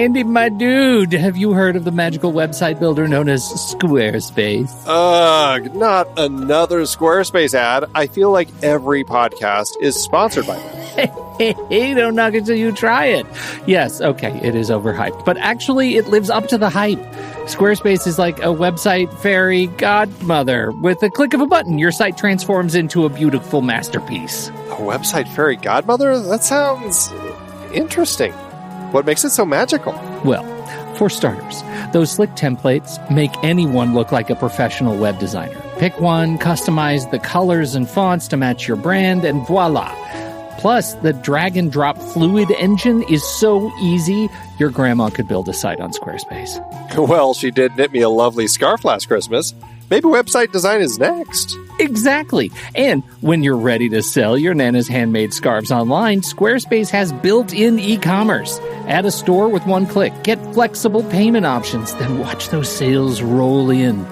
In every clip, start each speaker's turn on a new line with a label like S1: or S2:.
S1: Andy, my dude, have you heard of the magical website builder known as Squarespace?
S2: Ugh, not another Squarespace ad. I feel like every podcast is sponsored by them.
S1: Hey, don't knock it till you try it. Yes, okay, it is overhyped, but actually it lives up to the hype. Squarespace is like a website fairy godmother. With a click of a button, your site transforms into a beautiful masterpiece.
S2: A website fairy godmother? That sounds interesting. What makes it so magical?
S1: Well, for starters, those slick templates make anyone look like a professional web designer. Pick one, customize the colors and fonts to match your brand, and voila. Plus, the drag-and-drop fluid engine is so easy, your grandma could build a site on Squarespace.
S2: Well, she did knit me a lovely scarf last Christmas. Maybe website design is next.
S1: Exactly. And when you're ready to sell your Nana's handmade scarves online, Squarespace has built-in e-commerce. Add a store with one click. Get flexible payment options. Then watch those sales roll in.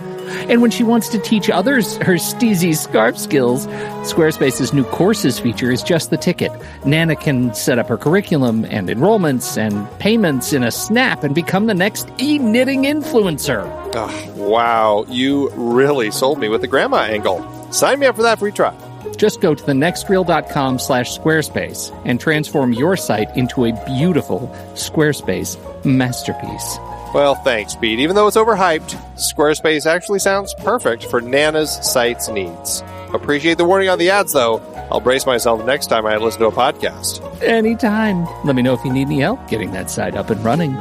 S1: And when she wants to teach others her steezy scarf skills, Squarespace's new courses feature is just the ticket. Nana can set up her curriculum and enrollments and payments in a snap and become the next e-knitting influencer.
S2: Oh, wow, you really sold me with the grandma angle. Sign me up for that free trial.
S1: Just go to thenextreel.com/Squarespace and transform your site into a beautiful Squarespace masterpiece.
S2: Well, thanks, Pete. Even though it's overhyped, Squarespace actually sounds perfect for Nana's site's needs. Appreciate the warning on the ads, though. I'll brace myself next time I listen to a podcast.
S1: Anytime. Let me know if you need any help getting that site up and running.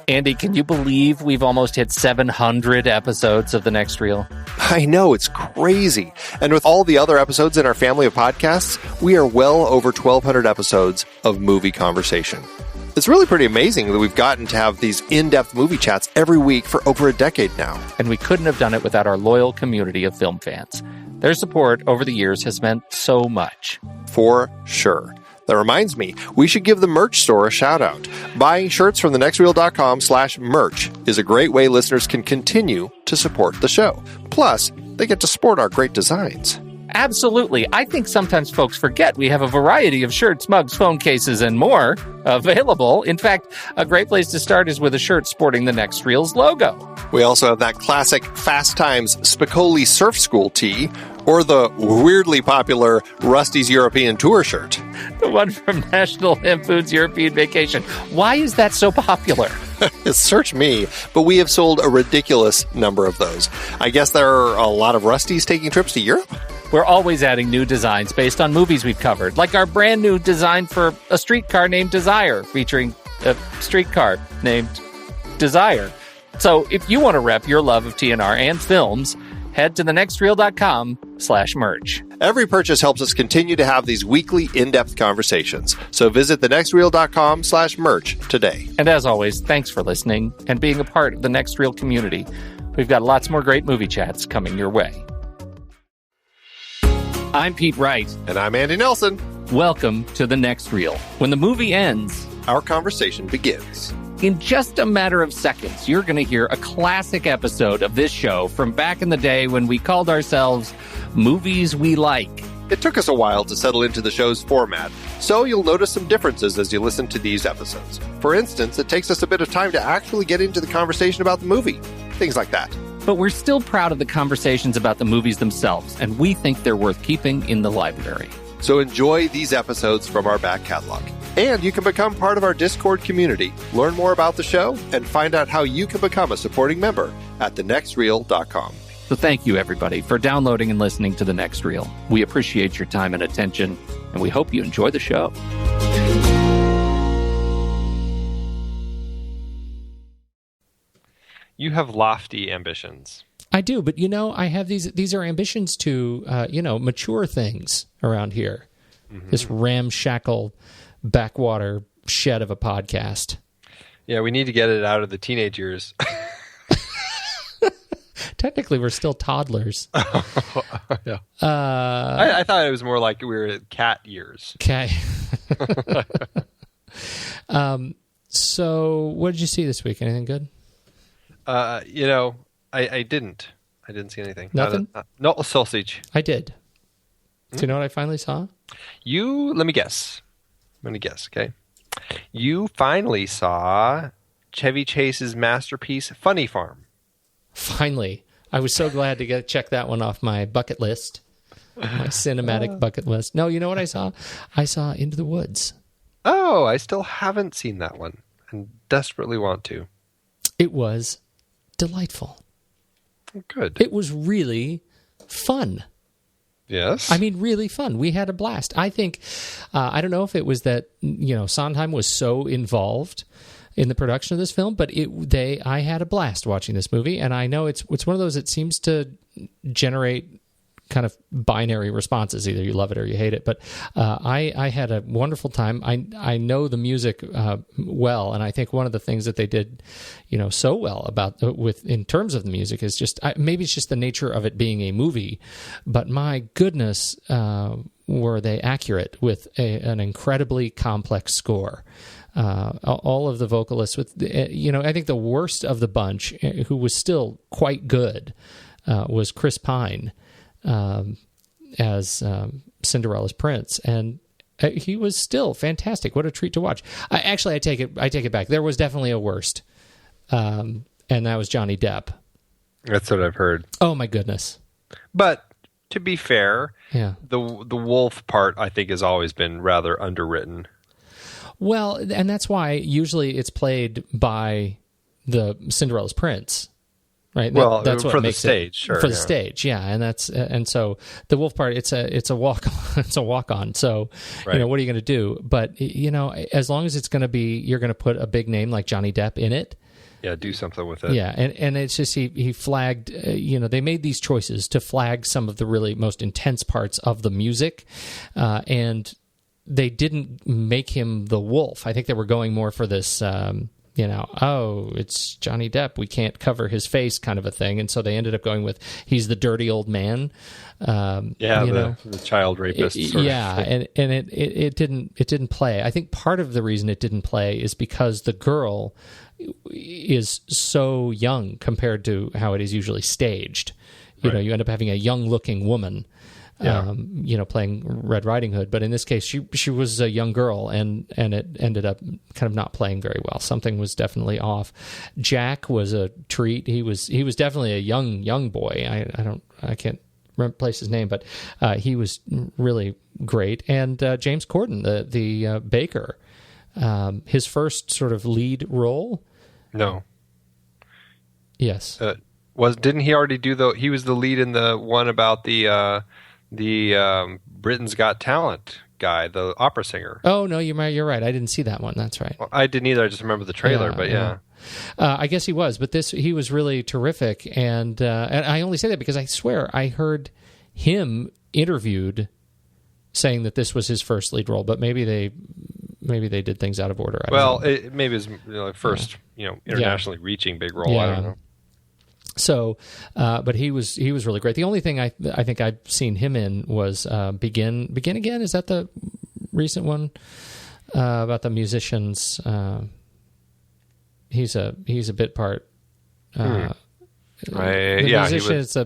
S1: Andy, can you believe we've almost hit 700 episodes of The Next Reel?
S2: I know, it's crazy. And with all the other episodes in our family of podcasts, we are well over 1,200 episodes of movie conversation. It's really pretty amazing that we've gotten to have these in-depth movie chats every week for over a decade now.
S1: And we couldn't have done it without our loyal community of film fans. Their support over the years has meant so much.
S2: For sure. That reminds me, we should give the merch store a shout out. Buying shirts from thenextreel.com/merch is a great way listeners can continue to support the show. Plus, they get to sport our great designs.
S1: Absolutely. I think sometimes folks forget we have a variety of shirts, mugs, phone cases, and more available. In fact, a great place to start is with a shirt sporting the Next Reel's logo.
S2: We also have that classic Fast Times Spicoli Surf School tee, or the weirdly popular Rusty's European Tour shirt.
S1: The one from National Lampoon's European Vacation. Why is that so popular?
S2: Search me, but we have sold a ridiculous number of those. I guess there are a lot of Rustys taking trips to Europe?
S1: We're always adding new designs based on movies we've covered, like our brand new design for a streetcar named Desire, featuring a streetcar named Desire. So if you want to rep your love of TNR and films, head to thenextreel.com/merch.
S2: Every purchase helps us continue to have these weekly in-depth conversations. So visit thenextreel.com/merch today.
S1: And as always, thanks for listening and being a part of the Next Reel community. We've got lots more great movie chats coming your way. I'm Pete Wright.
S2: And I'm Andy Nelson.
S1: Welcome to The Next Reel. When the movie ends,
S2: our conversation begins.
S1: In just a matter of seconds, you're going to hear a classic episode of this show from back in the day when we called ourselves Movies We Like.
S2: It took us a while to settle into the show's format, so you'll notice some differences as you listen to these episodes. For instance, it takes us a bit of time to actually get into the conversation about the movie. Things like that.
S1: But we're still proud of the conversations about the movies themselves, and we think they're worth keeping in the library.
S2: So enjoy these episodes from our back catalog. And you can become part of our Discord community, learn more about the show, and find out how you can become a supporting member at thenextreel.com.
S1: So thank you, everybody, for downloading and listening to The Next Reel. We appreciate your time and attention, and we hope you enjoy the show.
S3: You have lofty ambitions.
S4: I do, but I have these are ambitions to mature things around here. Mm-hmm. This ramshackle backwater shed of a podcast.
S3: Yeah, we need to get it out of the teenage years.
S4: Technically, we're still toddlers.
S3: Yeah. I thought it was more like we were cat years.
S4: Okay. So, what did you see this week? Anything good?
S3: I didn't. I didn't see anything.
S4: Nothing?
S3: Not a sausage.
S4: I did. Do you know what I finally saw?
S3: Let me guess. Okay. You finally saw Chevy Chase's masterpiece, Funny Farm.
S4: Finally. I was so glad to check that one off my bucket list. My cinematic bucket list. No, you know what I saw? I saw Into the Woods.
S3: Oh, I still haven't seen that one and desperately want to.
S4: It was delightful.
S3: Good.
S4: It was really fun.
S3: Yes.
S4: I mean, really fun. We had a blast. I think, I don't know if it was that, Sondheim was so involved in the production of this film, but I had a blast watching this movie, and I know it's one of those that seems to generate kind of binary responses. Either you love it or you hate it. But I had a wonderful time. I know the music well, and I think one of the things that they did, so well in terms of the music is just maybe it's just the nature of it being a movie, but my goodness, were they accurate with an incredibly complex score. All of the vocalists I think the worst of the bunch, who was still quite good, was Chris Pine. As Cinderella's prince, and he was still fantastic. What a treat to watch. I take it back. There was definitely a worst, and that was Johnny Depp.
S3: That's what I've heard.
S4: Oh my goodness!
S3: But to be fair,
S4: yeah,
S3: the wolf part I think has always been rather underwritten.
S4: Well, and that's why usually it's played by the Cinderella's prince. Right.
S3: That's what makes the stage, sure.
S4: For the stage, yeah, and so the wolf part, it's a walk on. So,
S3: right.
S4: What are you going to do? But as long as it's going to be, you're going to put a big name like Johnny Depp in it.
S3: Yeah, do something with it.
S4: Yeah, and it's just he flagged. They made these choices to flag some of the really most intense parts of the music, and they didn't make him the wolf. I think they were going more for this. It's Johnny Depp, we can't cover his face kind of a thing. And so they ended up going with, he's the dirty old man.
S3: The child rapist.
S4: And it didn't play. I think part of the reason it didn't play is because the girl is so young compared to how it is usually staged. You end up having a young looking woman. Playing Red Riding Hood, but in this case, she was a young girl, and it ended up kind of not playing very well. Something was definitely off. Jack was a treat. He was definitely a young boy. I can't place his name, but he was really great. And James Corden, the baker, his first sort of lead role.
S3: No.
S4: Yes.
S3: Didn't he already do he was the lead in the one about the Britain's Got Talent guy, the opera singer.
S4: Oh no, you're right. I didn't see that one. That's right.
S3: Well, I didn't either. I just remember the trailer.
S4: I guess he was, but he was really terrific. And I only say that because I swear I heard him interviewed saying that this was his first lead role. But maybe they did things out of order.
S3: Maybe it was first internationally reaching big role.
S4: Yeah.
S3: I don't know.
S4: So, but he was really great. The only thing I think I've seen him in was Begin Again. Is that the recent one about the musicians? He's a bit part.
S3: Right.
S4: Musician. It's with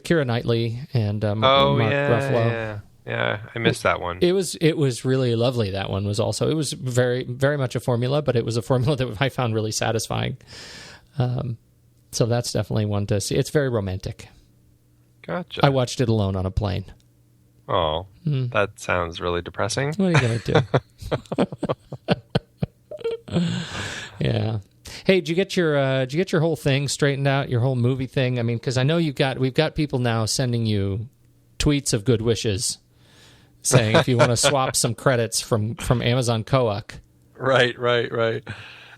S4: Keira Knightley and Mark Ruffalo.
S3: Yeah, I missed that one.
S4: It was really lovely. That one was also. It was very, very much a formula, but it was a formula that I found really satisfying. So that's definitely one to see. It's very romantic.
S3: Gotcha.
S4: I watched it alone on a plane.
S3: Oh, that sounds really depressing.
S4: What are you going to do? Yeah. Hey, did you get your whole thing straightened out? Your whole movie thing? I mean, because I know we've got people now sending you tweets of good wishes, saying if you want to swap some credits from Amazon Cook.
S3: Right.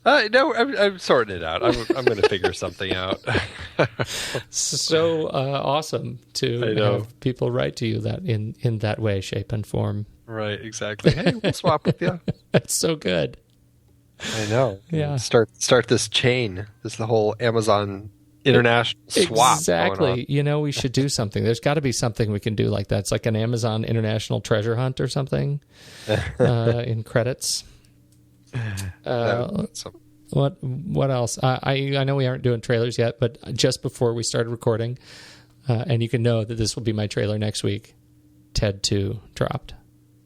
S3: No, I'm sorting it out. I'm going to figure something out.
S4: So awesome to have people write to you that in that way, shape, and form.
S3: Right, exactly. Hey, we'll swap with you.
S4: That's so good.
S3: I know.
S4: Yeah.
S3: Start this chain. This is the whole Amazon international swap.
S4: Exactly. We should do something. There's got to be something we can do like that. It's like an Amazon international treasure hunt or something in credits. What else? I know we aren't doing trailers yet, but just before we started recording, and you can know that this will be my trailer next week. Ted 2 dropped.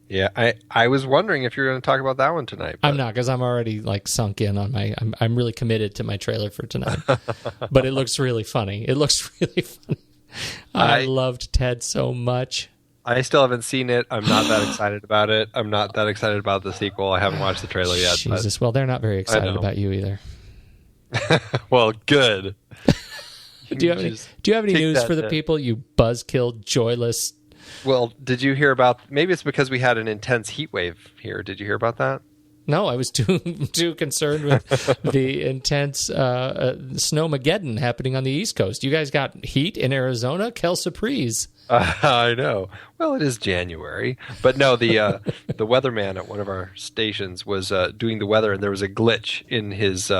S3: Yeah, I was wondering if you were going to talk about that one tonight. But...
S4: I'm not, because I'm already like sunk in on my. I'm really committed to my trailer for tonight. But it looks really funny. It looks really funny. I loved Ted so much.
S3: I still haven't seen it. I'm not that excited about it. I'm not that excited about the sequel. I haven't watched the trailer yet.
S4: Jesus, well, they're not very excited about you either.
S3: Well, good.
S4: Do you have any news for the people? You buzzkill, joyless.
S3: Well, did you hear about? Maybe it's because we had an intense heat wave here. Did you hear about that?
S4: No, I was too concerned with the intense snowmageddon happening on the East Coast. You guys got heat in Arizona? Quelle surprise.
S3: I know. Well, it is January, but no. The weatherman at one of our stations was doing the weather, and there was a glitch in his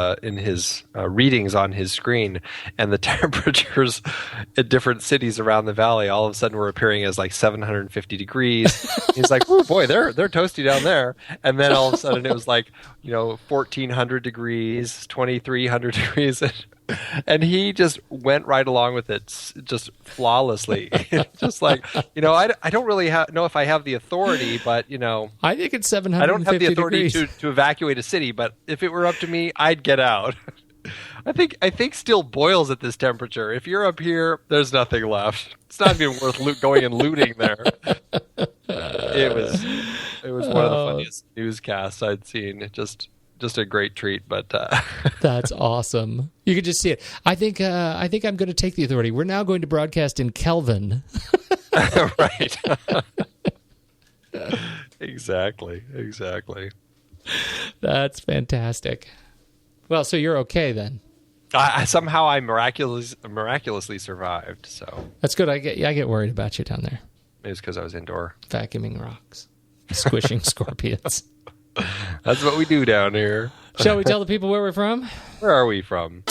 S3: readings on his screen, and the temperatures at different cities around the valley all of a sudden were appearing as like 750 degrees. He's like, "Oh boy, they're toasty down there," and then all of a sudden it was like 1,400 degrees, 2,300 degrees. And he just went right along with it, just flawlessly. Just like, I don't really know if I have the authority, but,
S4: I think it's 750
S3: I don't have the authority
S4: degrees.
S3: to evacuate a city, but if it were up to me, I'd get out. I think steel boils at this temperature. If you're up here, there's nothing left. It's not even worth going and looting there. It was one of the funniest newscasts I'd seen. Just a great treat, but
S4: that's awesome. You could just see it. I think I'm going to take the authority. We're now going to broadcast in Kelvin.
S3: Right. Exactly.
S4: That's fantastic. Well, so you're okay then.
S3: Somehow I miraculously survived. So
S4: that's good. I get worried about you down there.
S3: Maybe it's because I was indoor
S4: vacuuming rocks, squishing scorpions.
S3: That's what we do down here.
S4: Shall we tell the people where we're from?
S3: Where are we from?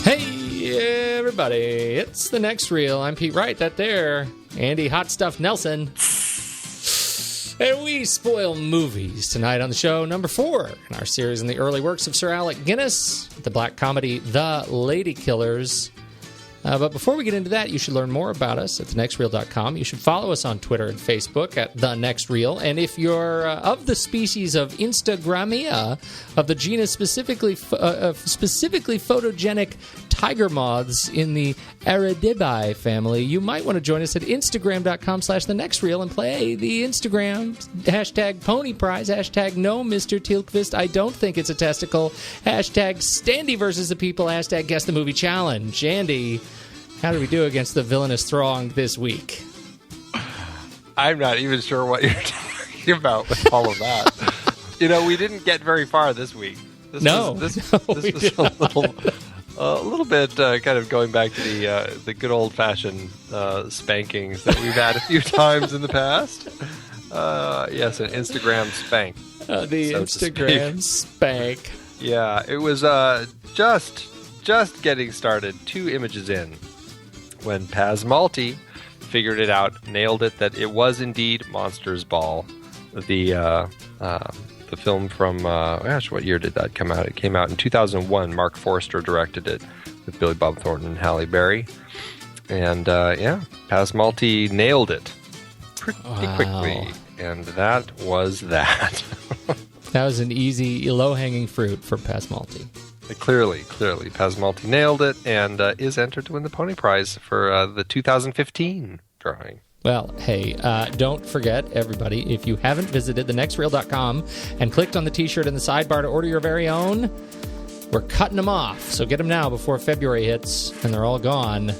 S4: Hey, everybody. It's The Next Reel. I'm Pete Wright. That there, Andy Hot Stuff Nelson. And we spoil movies tonight on the show, number 4 in our series in the early works of Sir Alec Guinness, the black comedy The Ladykillers. But before we get into that, you should learn more about us at thenextreel.com. You should follow us on Twitter and Facebook at The Next Reel. And if you're of the species of Instagrammia, of the genus specifically photogenic tiger moths in the Aridibi family, you might want to join us at Instagram.com/thenextreel and play the Instagram hashtag pony prize, hashtag no Mr. Tealquist, I don't think it's a testicle, hashtag Standy versus the people, hashtag guess the movie challenge. Andy, how did we do against the villainous throng this week?
S3: I'm not even sure what you're talking about with all of that. We didn't get very far this week. This was a little bit kind of going back to the good old-fashioned spankings that we've had a few times in the past. Yes, an Instagram spank.
S4: The Instagram spank.
S3: Yeah, it was just getting started, 2 images in, when Paz Malti figured it out, nailed it, that it was indeed Monsters Ball, the film from, what year did that come out? It came out in 2001. Mark Forster directed it with Billy Bob Thornton and Halle Berry. And, Paz Malti nailed it pretty quickly. And that was that.
S4: That was an easy, low-hanging fruit for Paz Malti.
S3: Clearly, Paz Malti nailed it and is entered to win the Pony Prize for the 2015 drawing.
S4: Well, hey, don't forget, everybody, if you haven't visited thenextreel.com and clicked on the t-shirt in the sidebar to order your very own, we're cutting them off. So get them now before February hits, and they're all gone.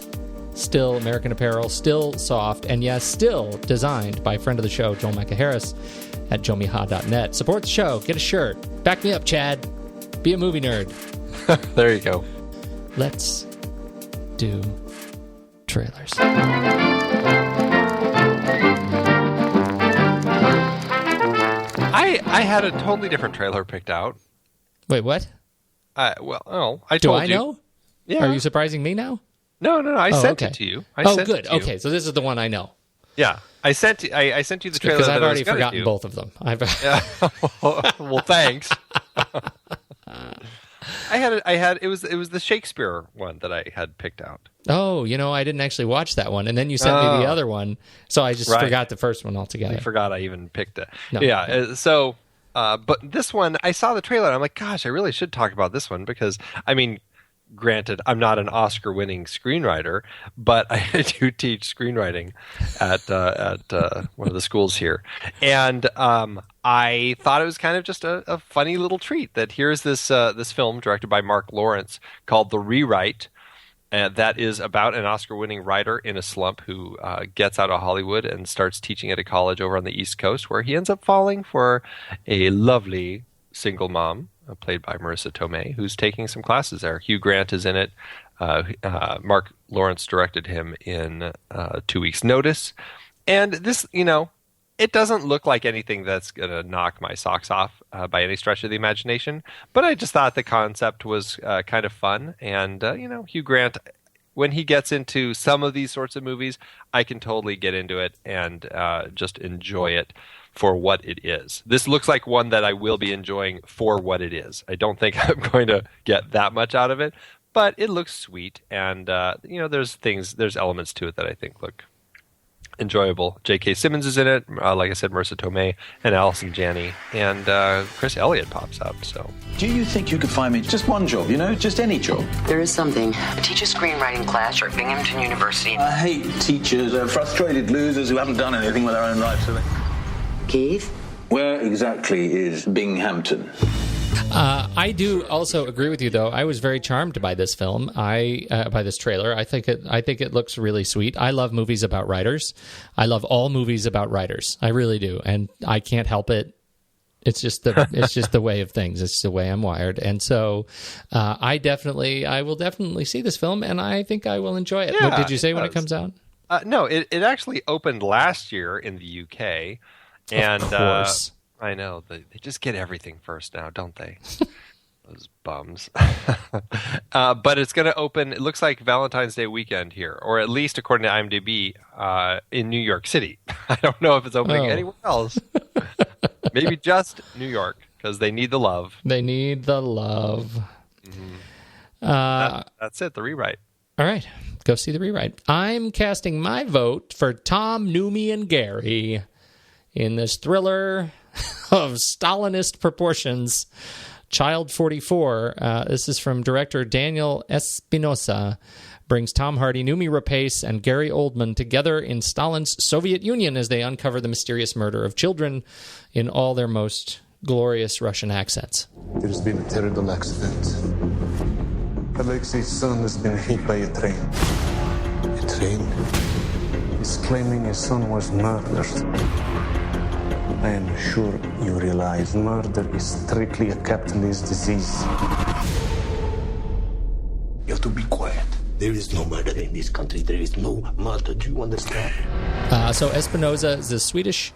S4: Still American Apparel, still soft, and yes, still designed by friend of the show, Joel Macaharris at joemiha.net. Support the show. Get a shirt. Back me up, Chad. Be a movie nerd.
S3: There you go.
S4: Let's do trailers.
S3: I had a totally different trailer picked out.
S4: Wait, what?
S3: I told you.
S4: Do I know?
S3: Yeah.
S4: Are you surprising me now?
S3: No. I sent it to you.
S4: Good. Okay, so this is the one I know.
S3: Yeah. I sent you the trailer
S4: because I've
S3: that
S4: already
S3: I was
S4: forgotten
S3: do.
S4: both of them.
S3: Yeah. Well, thanks. I had it was the Shakespeare one that I had picked out.
S4: Oh, I didn't actually watch that one, and then you sent me the other one, so I just forgot the first one altogether.
S3: I forgot I even picked it.
S4: No.
S3: Yeah, so but this one, I saw the trailer and I'm like, gosh, I really should talk about this one because granted, I'm not an Oscar-winning screenwriter, but I do teach screenwriting at one of the schools here, and I thought it was kind of just a funny little treat that here's this film directed by Mark Lawrence called The Rewrite, that is about an Oscar-winning writer in a slump who gets out of Hollywood and starts teaching at a college over on the East Coast, where he ends up falling for a lovely single mom, played by Marissa Tomei, who's taking some classes there. Hugh Grant is in it. Mark Lawrence directed him in 2 Weeks' Notice. And this, it doesn't look like anything that's going to knock my socks off by any stretch of the imagination. But I just thought the concept was kind of fun. And, Hugh Grant, when he gets into some of these sorts of movies, I can totally get into it and just enjoy it for what it is. This looks like one that I will be enjoying for what it is. I don't think I'm going to get that much out of it, but it looks sweet. And, there's elements to it that I think look enjoyable. J.K. Simmons is in it. Like I said, Marissa Tomei and Allison Janney. And Chris Elliott pops up. So,
S5: do you think you could find me just one job, just any job?
S6: There is something. I teach a screenwriting class at Binghamton University.
S5: I hate teachers. They're frustrated losers who haven't done anything with their own lives, have they?
S6: Keith?
S5: Where exactly is Binghamton?
S4: I do also agree with you, though. I was very charmed by this film. By this trailer. I think it looks really sweet. I love movies about writers. I love all movies about writers. I really do, and I can't help it. It's just the way of things. It's the way I'm wired, and so I will definitely see this film, and I think I will enjoy it.
S3: Yeah,
S4: what did you say when it comes out?
S3: No, it actually opened last year in the UK. And
S4: of course.
S3: I know they just get everything first now, don't they? Those bums. But it's going to open. It looks like Valentine's Day weekend here, or at least according to IMDb, in New York City. I don't know if it's opening anywhere else. Maybe just New York because they need the love.
S4: They need the love.
S3: Mm-hmm. That's it. The Rewrite.
S4: All right, go see The Rewrite. I'm casting my vote for Tom, Noomi, and Gary in this thriller of Stalinist proportions, Child 44. This is from director Daniel Espinosa. Brings Tom Hardy, Noomi Rapace, and Gary Oldman together in Stalin's Soviet Union as they uncover the mysterious murder of children in all their most glorious Russian accents.
S7: There's been a terrible accident. Alexei's son has been hit by a train. A train? He's claiming his son was murdered. I am sure you realize murder is strictly a capitalist disease.
S8: You have to be quiet. There is no murder in this country. There is no murder. Do you understand?
S4: So Espinosa is a Swedish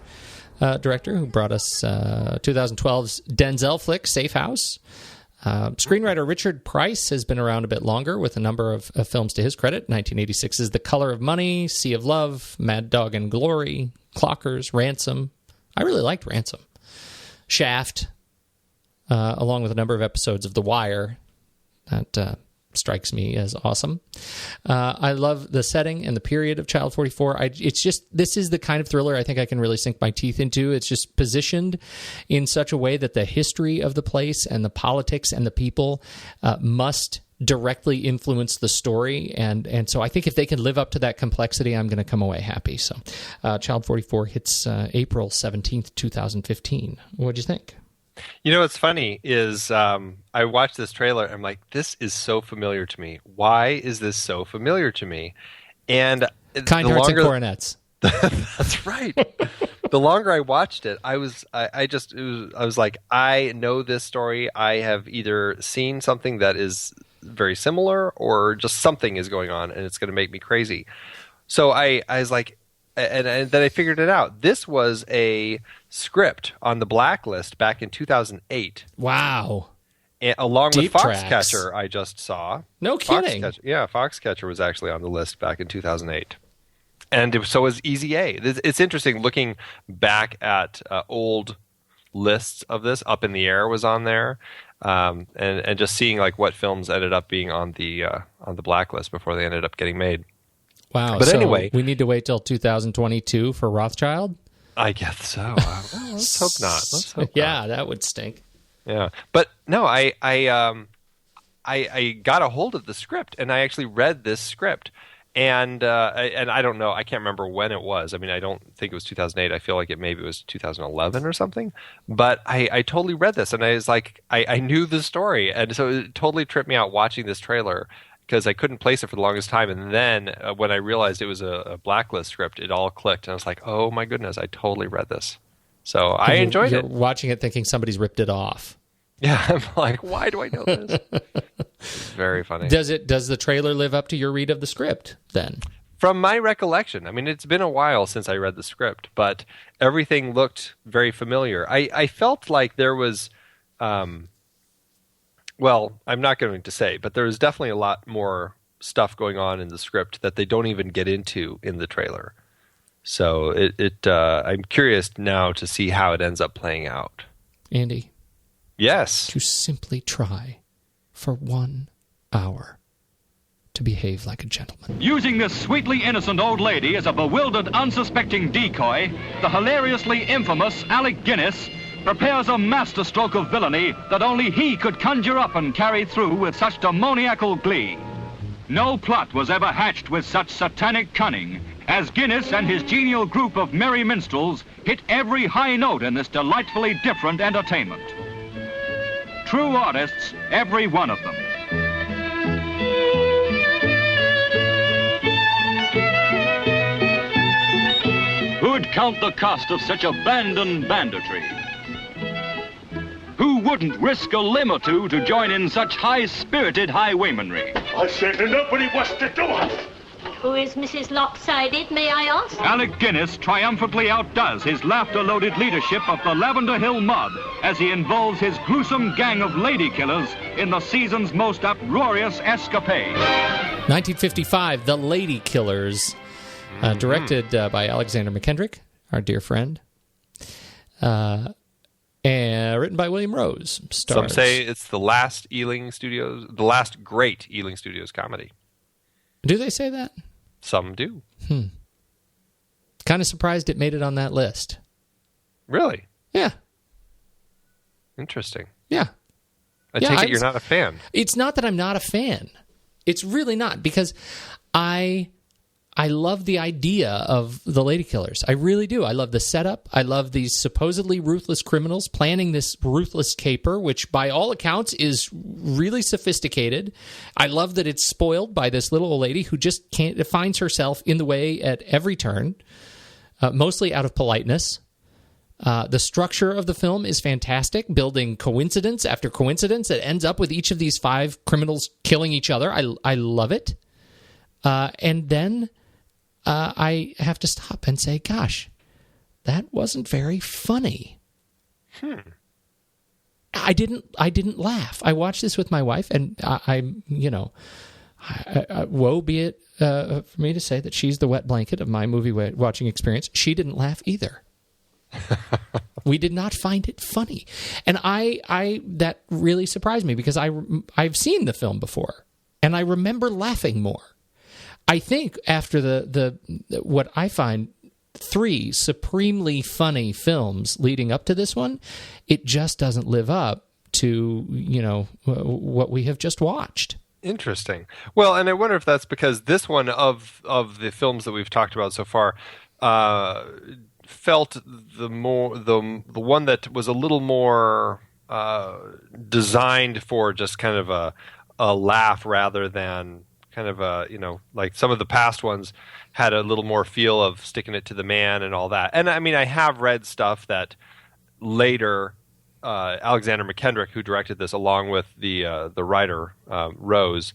S4: director who brought us 2012's Denzel flick, Safe House. Screenwriter Richard Price has been around a bit longer with a number of films to his credit. 1986 is The Color of Money, Sea of Love, Mad Dog and Glory, Clockers, Ransom. I really liked Ransom. Shaft, along with a number of episodes of The Wire. That strikes me as awesome. I love the setting and the period of Child 44. This is the kind of thriller I think I can really sink my teeth into. It's just positioned in such a way that the history of the place and the politics and the people must directly influence the story, and so I think if they can live up to that complexity, I'm going to come away happy. So Child 44 hits April 17th, 2015. What'd you think?
S3: What's funny is I watched this trailer and I'm like, this is so familiar to me. Why is this so familiar to me? And
S4: Kind Hearts and Coronets.
S3: That's right. The longer I watched it, I was like, I know this story. I have either seen something that is very similar or just something is going on and it's going to make me crazy. So I was like, and then I figured it out. This was a script on the blacklist back in 2008.
S4: Wow.
S3: And along
S4: Deep
S3: with
S4: tracks.
S3: Foxcatcher, I just saw.
S4: No kidding.
S3: Foxcatcher was actually on the list back in 2008. And so was Easy A. It's interesting looking back at old lists of this. Up in the Air was on there, and just seeing like what films ended up being on the blacklist before they ended up getting made.
S4: Wow!
S3: But
S4: so
S3: anyway,
S4: we need to wait till 2022 for Rothschild.
S3: I guess so. Let's hope not. Let's hope
S4: yeah,
S3: not.
S4: that would stink.
S3: Yeah, but no, I got a hold of the script and I actually read this script. And I don't know. I can't remember when it was. I mean, I don't think it was 2008. I feel like maybe it was 2011 or something. But I totally read this, and I was like, I knew the story, and so it totally tripped me out watching this trailer because I couldn't place it for the longest time. And then when I realized it was a blacklist script, it all clicked, and I was like, oh my goodness, I totally read this. So I enjoyed it.
S4: You're watching it thinking somebody's ripped it off.
S3: Yeah, I'm like, why do I know this? It's very funny.
S4: Does the trailer live up to your read of the script then?
S3: From my recollection, I mean, it's been a while since I read the script, but everything looked very familiar. I felt like there was, well, I'm not going to say, but there was definitely a lot more stuff going on in the script that they don't even get into in the trailer. So I'm curious now to see how it ends up playing out.
S4: Andy.
S3: Yes.
S4: To simply try for 1 hour to behave like a gentleman.
S9: Using this sweetly innocent old lady as a bewildered, unsuspecting decoy, the hilariously infamous Alec Guinness prepares a masterstroke of villainy that only he could conjure up and carry through with such demoniacal glee. No plot was ever hatched with such satanic cunning as Guinness and his genial group of merry minstrels hit every high note in this delightfully different entertainment. True artists, every one of them. Who'd count the cost of such abandoned banditry? Who wouldn't risk a limb or two to join in such high-spirited highwaymanry?
S8: I said nobody was to do it.
S10: Who is Mrs. Lopsided, may I ask?
S9: Alec Guinness triumphantly outdoes his laughter-loaded leadership of the Lavender Hill Mob as he involves his gruesome gang of ladykillers in the season's most uproarious escapade.
S4: 1955, The Ladykillers, directed by Alexander Mackendrick, our dear friend, and written by William Rose. Stars.
S3: Some say it's the last great Ealing Studios comedy.
S4: Do they say that?
S3: Some do.
S4: Kind of surprised it made it on that list.
S3: Really?
S4: Yeah.
S3: Interesting.
S4: Yeah.
S3: I take it you're not a fan.
S4: It's not that I'm not a fan. It's really not, because I love the idea of the Ladykillers. I really do. I love the setup. I love these supposedly ruthless criminals planning this ruthless caper, which by all accounts is really sophisticated. I love that it's spoiled by this little old lady who just finds herself in the way at every turn, mostly out of politeness. The structure of the film is fantastic, building coincidence after coincidence that ends up with each of these 5 criminals killing each other. I love it. And then I have to stop and say, gosh, that wasn't very funny. I didn't laugh. I watched this with my wife, and woe be it for me to say that she's the wet blanket of my movie watching experience. She didn't laugh either. We did not find it funny, and I that really surprised me, because I've seen the film before, and I remember laughing more. I think after the what I find 3 supremely funny films leading up to this one, it just doesn't live up to what we have just watched.
S3: Interesting. Well, and I wonder if that's because this one of the films that we've talked about so far felt the one that was a little more designed for just kind of a laugh rather than kind of like some of the past ones had a little more feel of sticking it to the man and all that. And I mean, I have read stuff that later Alexander Mackendrick, who directed this along with the writer Rose,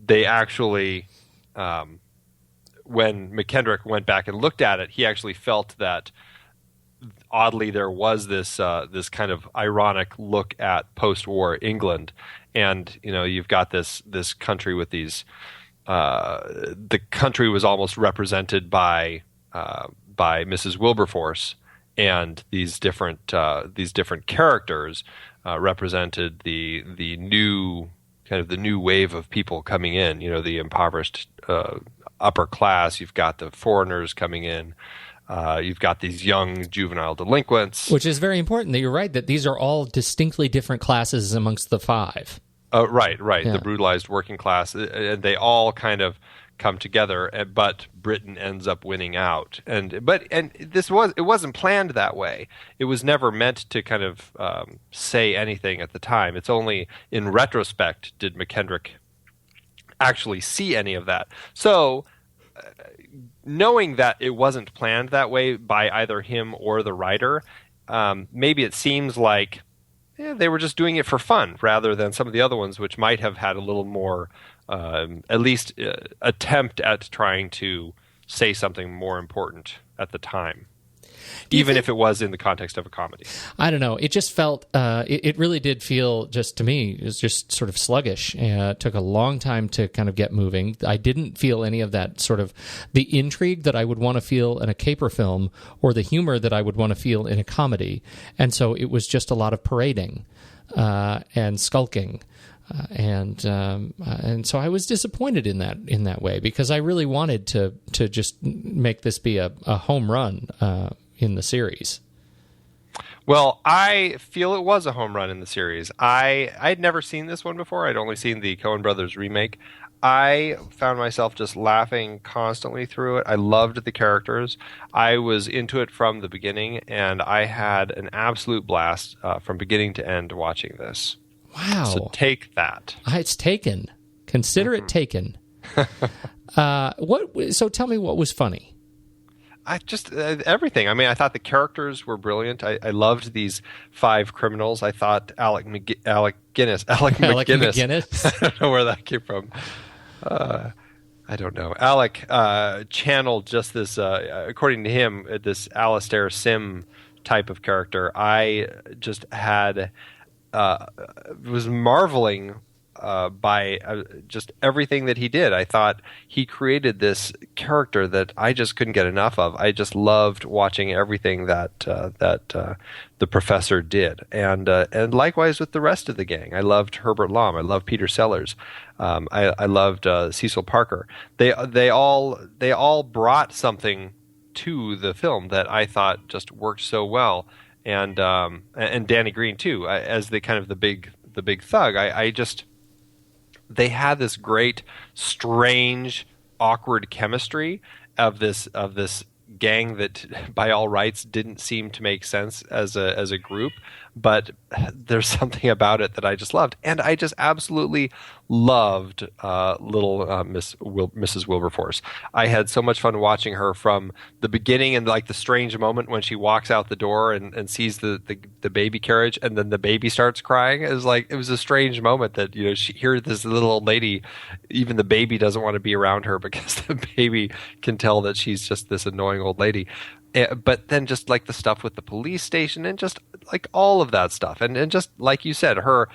S3: they actually when Mackendrick went back and looked at it, he actually felt that oddly there was this kind of ironic look at post-war England. And you've got this country with these the country was almost represented by Mrs. Wilberforce, and these different characters represented the new wave of people coming in. The impoverished upper class. You've got the foreigners coming in. You've got these young juvenile delinquents.
S4: Which is very important that you're right, that these are all distinctly different classes amongst the five.
S3: Right.
S4: Yeah.
S3: The brutalized working class. And they all kind of come together, but Britain ends up winning out. And it wasn't planned that way. It was never meant to kind of say anything at the time. It's only in retrospect did Mackendrick actually see any of that. So knowing that it wasn't planned that way by either him or the writer, maybe it seems like they were just doing it for fun rather than some of the other ones, which might have had a little more, at least attempt at trying to say something more important at the time. Even if it was in the context of a comedy.
S4: I don't know. It just felt, it really did feel, just to me, it was just sort of sluggish. It took a long time to kind of get moving. I didn't feel any of that sort of, the intrigue that I would want to feel in a caper film or the humor that I would want to feel in a comedy. And so it was just a lot of parading and skulking. And so I was disappointed in that way, because I really wanted to just make this be a home run in the series.
S3: Well, I feel it was a home run in the series. I'd never seen this one before. I'd only seen the Coen brothers remake. I found myself just laughing constantly through it. I loved the characters. I was into it from the beginning, and I had an absolute blast from beginning to end watching this.
S4: Wow.
S3: So take that.
S4: It's taken. Consider it taken. So tell me what was funny.
S3: I just everything. I mean, I thought the characters were brilliant. I loved these five criminals. I thought Alec Guinness. I don't know where that came from. I don't know. Alec channeled just this, according to him, this Alastair Sim type of character. I just was marveling by just everything that he did. I thought he created this character that I just couldn't get enough of. I just loved watching everything that the professor did, and likewise with the rest of the gang. I loved Herbert Lom. I loved Peter Sellers. I loved Cecil Parker. They all brought something to the film that I thought just worked so well, and Danny Green too, as the kind of the big thug. They had this great, strange, awkward chemistry of this gang that, by all rights, didn't seem to make sense as a group. But there's something about it that I just loved, and I just absolutely loved little Mrs. Wilberforce. I had so much fun watching her from the beginning, and like the strange moment when she walks out the door and sees the baby carriage, and then the baby starts crying. It was a strange moment that here this little old lady, even the baby doesn't want to be around her because the baby can tell that she's just this annoying old lady. But then just like the stuff with the police station and just like all of that stuff. And just like you said, her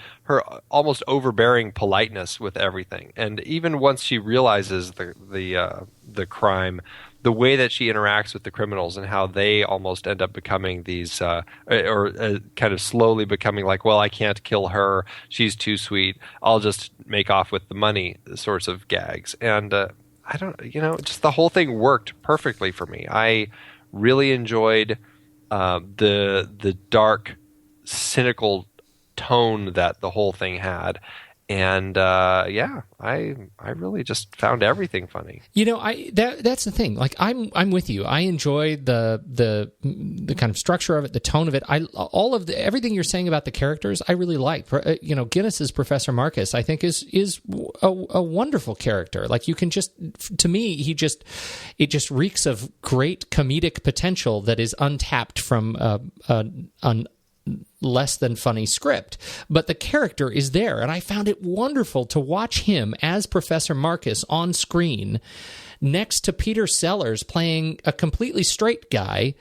S3: almost overbearing politeness with everything. And even once she realizes the crime, the way that she interacts with the criminals and how they almost end up becoming these kind of slowly becoming like, well, I can't kill her. She's too sweet. I'll just make off with the money sorts of gags. And just the whole thing worked perfectly for me. I really enjoyed the dark, cynical tone that the whole thing had, and I really just found everything funny.
S4: That's the thing. Like I'm with you. I enjoyed the kind of structure of it, the tone of it. All of everything you're saying about the characters, I really liked. Guinness's Professor Marcus, I think is a wonderful character. Like you can to me, it just reeks of great comedic potential that is untapped from an less than funny script, but the character is there, and I found it wonderful to watch him as Professor Marcus on screen next to Peter Sellers playing a completely straight guy,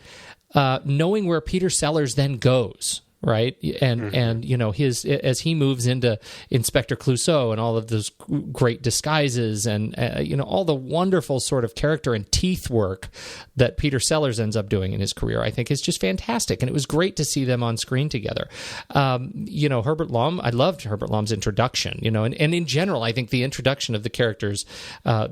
S4: knowing where Peter Sellers then goes, right? And you know, his as he moves into Inspector Clouseau and all of those great disguises and you know, all the wonderful sort of character and teeth work that Peter Sellers ends up doing in his career, I think is just fantastic. And it was great to see them on screen together. You know, Herbert Lom, I loved Herbert Lom's introduction, you know, and in general, I think the introduction of the characters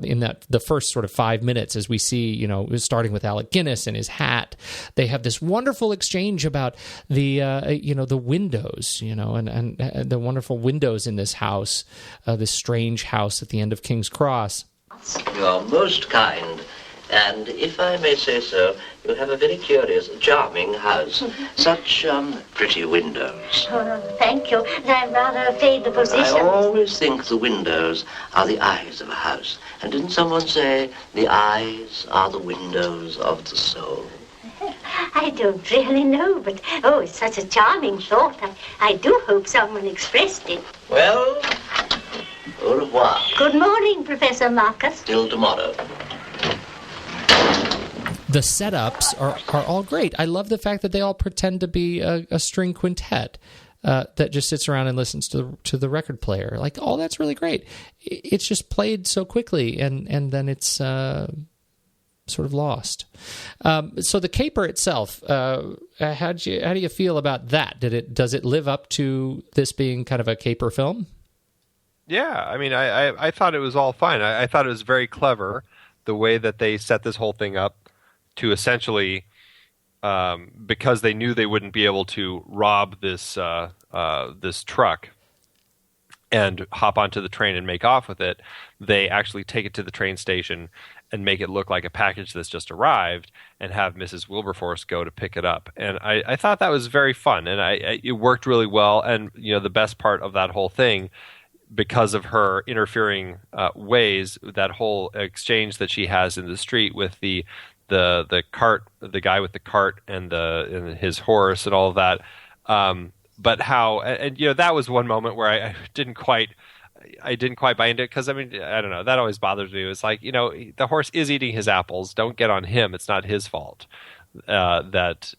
S4: in the first sort of 5 minutes, as we see, you know, starting with Alec Guinness and his hat, they have this wonderful exchange about the you know, the windows, you know, and the wonderful windows in this house, this strange house at the end of King's Cross.
S11: You are most kind, and if I may say so, you have a very curious, charming house. Such pretty windows.
S10: Oh, thank you. I'm rather afraid the position.
S11: I always think the windows are the eyes of a house. And didn't someone say the eyes are the windows of the soul?
S10: I don't really know, but oh, it's such a charming thought. I do hope someone expressed it.
S11: Well, au revoir.
S10: Good morning, Professor Marcus.
S11: Till tomorrow.
S4: The setups are all great. I love the fact that they all pretend to be a string quintet that just sits around and listens to the record player. Like, oh, that's really great. It's just played so quickly, and then it's sort of lost. So the caper itself, how do you feel about that? Does it live up to this being kind of a caper film?
S3: Yeah, I mean, I thought it was all fine. I thought it was very clever the way that they set this whole thing up to essentially, because they knew they wouldn't be able to rob this this truck and hop onto the train and make off with it, they actually take it to the train station and make it look like a package that's just arrived and have Mrs. Wilberforce go to pick it up. And I thought that was very fun, and it worked really well. And, you know, the best part of that whole thing, because of her interfering ways, that whole exchange that she has in the street with the cart, the guy with the cart and his horse and all of that. But how, and you know, that was one moment where I didn't quite buy into it, because I mean, I don't know, that always bothers me. It was like, you know, the horse is eating his apples. Don't get on him. It's not his fault that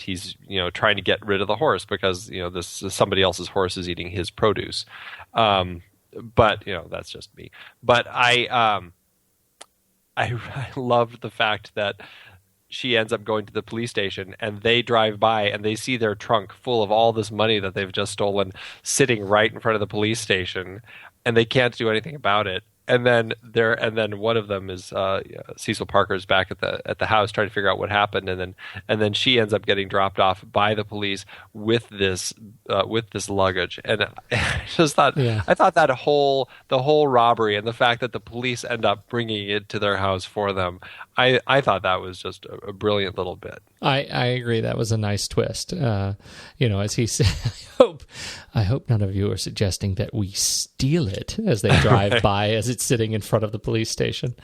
S3: he's, you know, trying to get rid of the horse because, you know, somebody else's horse is eating his produce. But you know, that's just me. But I loved the fact that she ends up going to the police station and they drive by and they see their trunk full of all this money that they've just stolen sitting right in front of the police station, and they can't do anything about it. And then one of them is Cecil Parker's back at the house trying to figure out what happened, and then she ends up getting dropped off by the police with this luggage. And I just thought, I thought the whole robbery and the fact that the police end up bringing it to their house for them, I thought that was just a brilliant little bit.
S4: I agree. That was a nice twist. You know, as he said, I hope none of you are suggesting that we steal it as they drive by as it's sitting in front of the police station.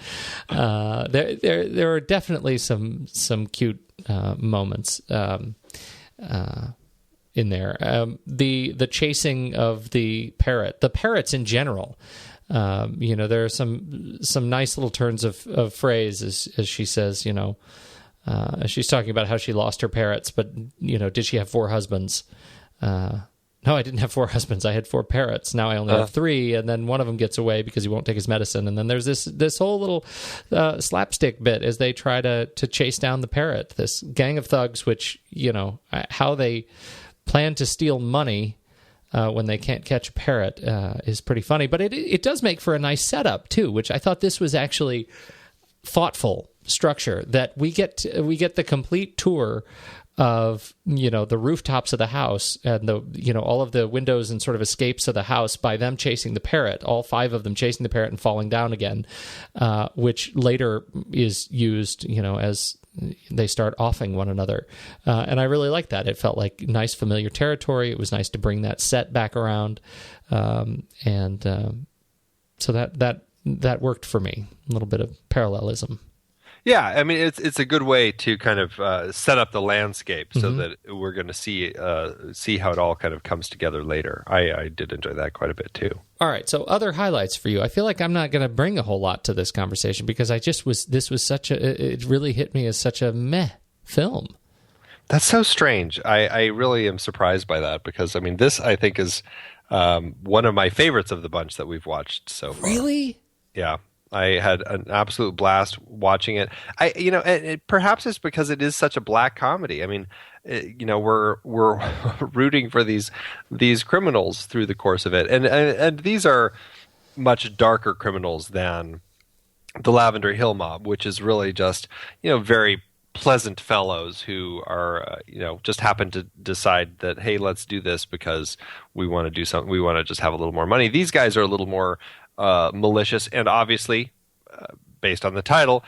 S4: There are definitely some cute moments in there. The chasing of the parrot, the parrots in general. You know, there are some nice little turns of phrase as she says, you know, as she's talking about how she lost her parrots, but, you know, did she have 4 husbands? No, I didn't have 4 husbands. I had 4 parrots. Now I only have 3, and then one of them gets away because he won't take his medicine. And then there's this whole little slapstick bit as they try to chase down the parrot. This gang of thugs, which, you know, how they plan to steal money when they can't catch a parrot is pretty funny. But it does make for a nice setup too, which I thought this was actually thoughtful structure, that we get the complete tour of, you know, the rooftops of the house and the, you know, all of the windows and sort of escapes of the house by them chasing the parrot, all 5 of them chasing the parrot and falling down again, which later is used, you know, as they start offing one another. And I really liked that. It felt like nice familiar territory. It was nice to bring that set back around. So that worked for me, a little bit of parallelism.
S3: Yeah, I mean, it's a good way to kind of set up the landscape so that we're going to see how it all kind of comes together later. I did enjoy that quite a bit too.
S4: All right, so other highlights for you. I feel like I'm not going to bring a whole lot to this conversation because it really hit me as such a meh film.
S3: That's so strange. I really am surprised by that because, I mean, this, I think, is one of my favorites of the bunch that we've watched so far.
S4: Really?
S3: Yeah. I had an absolute blast watching it. Perhaps it's because it is such a black comedy. I mean, we're rooting for these criminals through the course of it, and these are much darker criminals than the Lavender Hill Mob, which is really just very pleasant fellows who are just happen to decide that, hey, let's do this because we want to do something. We want to just have a little more money. These guys are a little more malicious, and obviously, based on the title,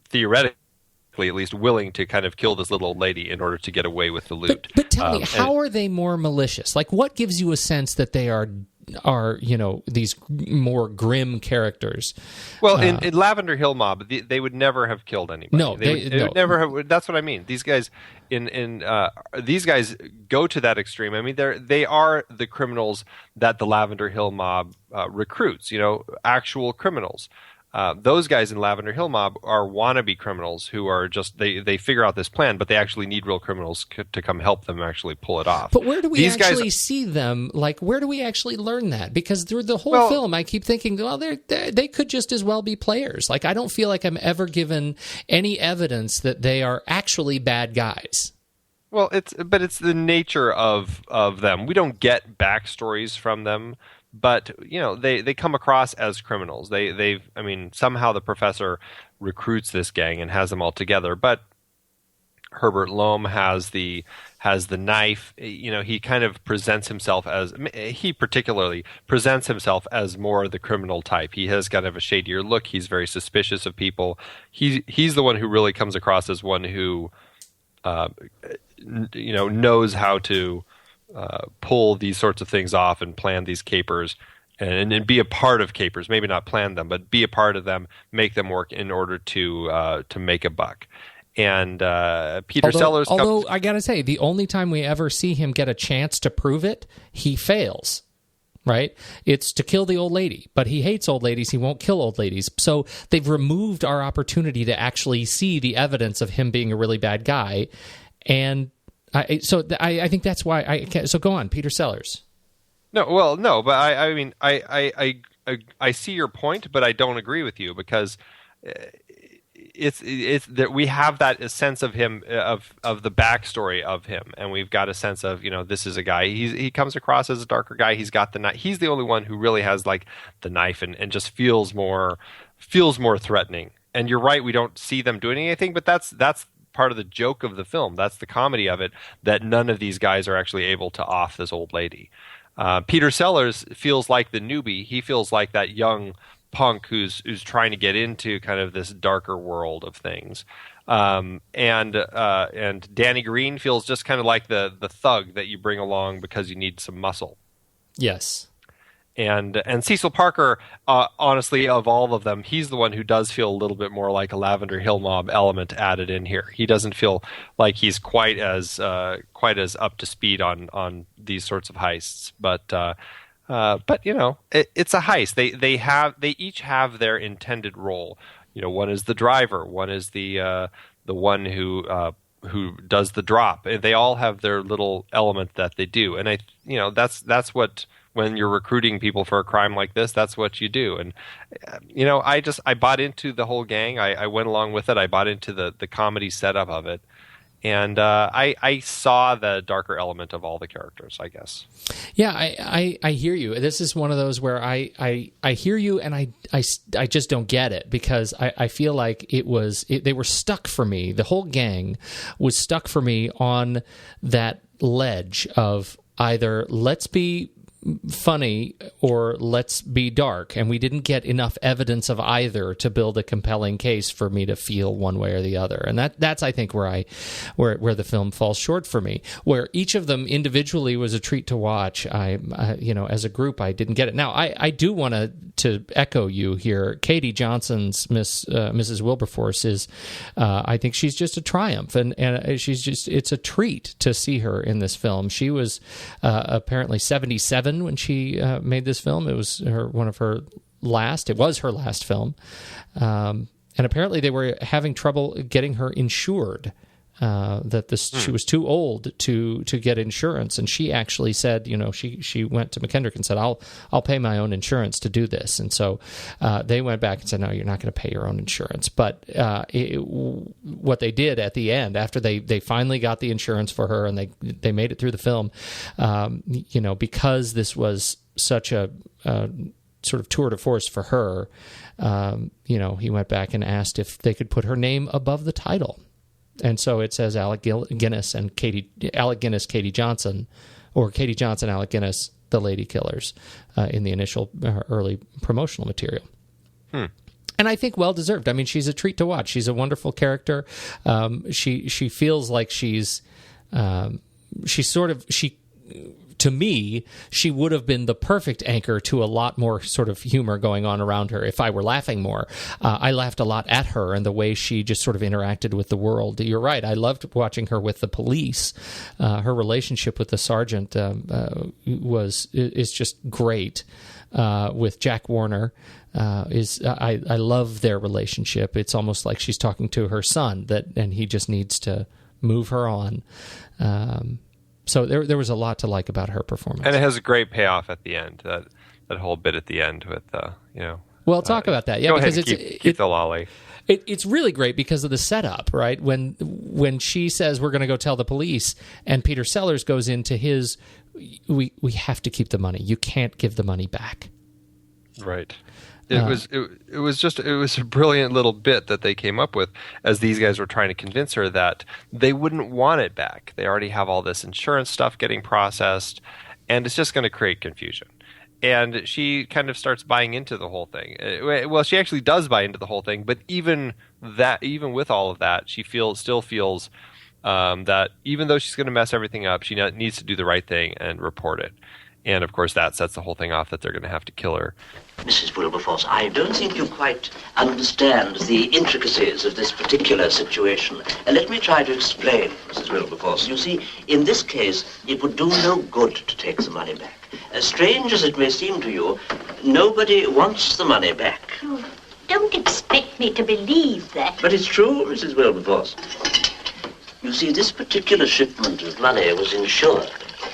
S3: theoretically at least willing to kind of kill this little old lady in order to get away with the loot.
S4: But tell me, how are they more malicious? Like, what gives you a sense that they are these more grim characters?
S3: Well, in Lavender Hill Mob, they would never have killed anybody.
S4: No,
S3: they would never have. That's what I mean. These guys these guys go to that extreme. I mean, they are the criminals that the Lavender Hill Mob recruits. Actual criminals. Those guys in Lavender Hill Mob are wannabe criminals who are just they figure out this plan, but they actually need real criminals to come help them actually pull it off.
S4: But where do we see them? Like, where do we actually learn that? Because through the whole film, I keep thinking, well, they could just as well be players. Like, I don't feel like I'm ever given any evidence that they are actually bad guys.
S3: Well, it's the nature of them. We don't get backstories from them. But they come across as criminals. I mean, somehow the professor recruits this gang and has them all together. But Herbert Lom has the knife. He kind of presents himself as more the criminal type. He has kind of a shadier look. He's very suspicious of people. He's the one who really comes across as one who knows how to pull these sorts of things off and plan these capers and be a part of capers. Maybe not plan them, but be a part of them, make them work in order to make a buck. And Peter Sellers...
S4: Although, I gotta say, the only time we ever see him get a chance to prove it, he fails. Right? It's to kill the old lady, but he hates old ladies. He won't kill old ladies. So they've removed our opportunity to actually see the evidence of him being a really bad guy. And I think that's why I can't. So go on, Peter Sellers.
S3: No, but I mean, I see your point, but I don't agree with you because it's that we have that sense of him of the backstory of him, and we've got a sense of this is a guy. He comes across as a darker guy. He's got the knife. He's the only one who really has like the knife and just feels more threatening. And you're right, we don't see them doing anything, but that's part of the joke of the film. That's the comedy of it, that none of these guys are actually able to off this old lady. Peter Sellers feels like the newbie. He feels like that young punk who's trying to get into kind of this darker world of things. And Danny Green feels just kind of like the thug that you bring along because you need some muscle.
S4: Yes.
S3: And Cecil Parker, honestly, of all of them, he's the one who does feel a little bit more like a Lavender Hill Mob element added in here. He doesn't feel like he's quite as up to speed on these sorts of heists. But it's a heist. They each have their intended role. One is the driver. One is the one who does the drop. They all have their little element that they do. And that's what. When you're recruiting people for a crime like this, that's what you do. And, I bought into the whole gang. I went along with it. I bought into the comedy setup of it. And I saw the darker element of all the characters, I guess.
S4: Yeah, I hear you. This is one of those where I hear you and I just don't get it because I feel like they were stuck for me. The whole gang was stuck for me on that ledge of either let's be funny or let's be dark, and we didn't get enough evidence of either to build a compelling case for me to feel one way or the other. And that's I think where the film falls short for me, where each of them individually was a treat to watch. As a group I didn't get it. Now I do want to echo you here. Katie Johnson's Mrs. Wilberforce is I think she's just a triumph, and it's a treat to see her in this film. She was apparently 77 when she made this film. It was her last film. And apparently they were having trouble getting her insured she was too old to get insurance, and she actually said, she went to Mackendrick and said, I'll pay my own insurance to do this. And so they went back and said, no, you're not going to pay your own insurance. But what they did at the end, after they finally got the insurance for her and they made it through the film, because this was such a sort of tour de force for her, he went back and asked if they could put her name above the title. And so it says Alec Guinness and Alec Guinness, Katie Johnson, or Katie Johnson, Alec Guinness, the Ladykillers, in the initial early promotional material. And I think well deserved. I mean, she's a treat to watch. She's a wonderful character. She feels like to me, she would have been the perfect anchor to a lot more sort of humor going on around her if I were laughing more. I laughed a lot at her and the way she just sort of interacted with the world. You're right. I loved watching her with the police. Her relationship with the sergeant is just great. With Jack Warner, I love their relationship. It's almost like she's talking to her son, and he just needs to move her on. So there was a lot to like about her performance.
S3: And it has a great payoff at the end, that whole bit at the end with,
S4: Well, talk about that. Yeah, because
S3: keep the lolly.
S4: It's really great because of the setup, right? When she says, we're going to go tell the police, and Peter Sellers goes into his, we have to keep the money. You can't give the money back.
S3: Right. It was a brilliant little bit that they came up with as these guys were trying to convince her that they wouldn't want it back. They already have all this insurance stuff getting processed, and it's just going to create confusion. And she kind of starts buying into the whole thing. Well, she actually does buy into the whole thing, but even with all of that, she still feels that even though she's going to mess everything up, she needs to do the right thing and report it. And, of course, that sets the whole thing off that they're going to have to kill her.
S11: Mrs. Wilberforce, I don't think you quite understand the intricacies of this particular situation. And let me try to explain, Mrs. Wilberforce. You see, in this case, it would do no good to take the money back. As strange as it may seem to you, nobody wants the money back.
S10: Oh, don't expect me to believe that.
S11: But it's true, Mrs. Wilberforce. You see, this particular shipment of money was insured.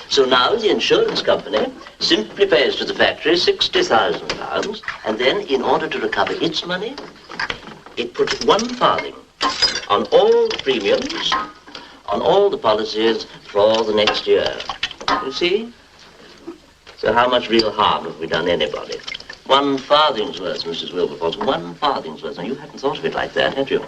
S11: So now the insurance company simply pays to the factory £60,000, and then, in order to recover its money, it puts 1 farthing on all the premiums, on all the policies for the next year. You see? So how much real harm have we done anybody? 1 farthing's worth, Mrs. Wilberforce, 1 farthing's worth. Now, you hadn't thought of it like that, had you?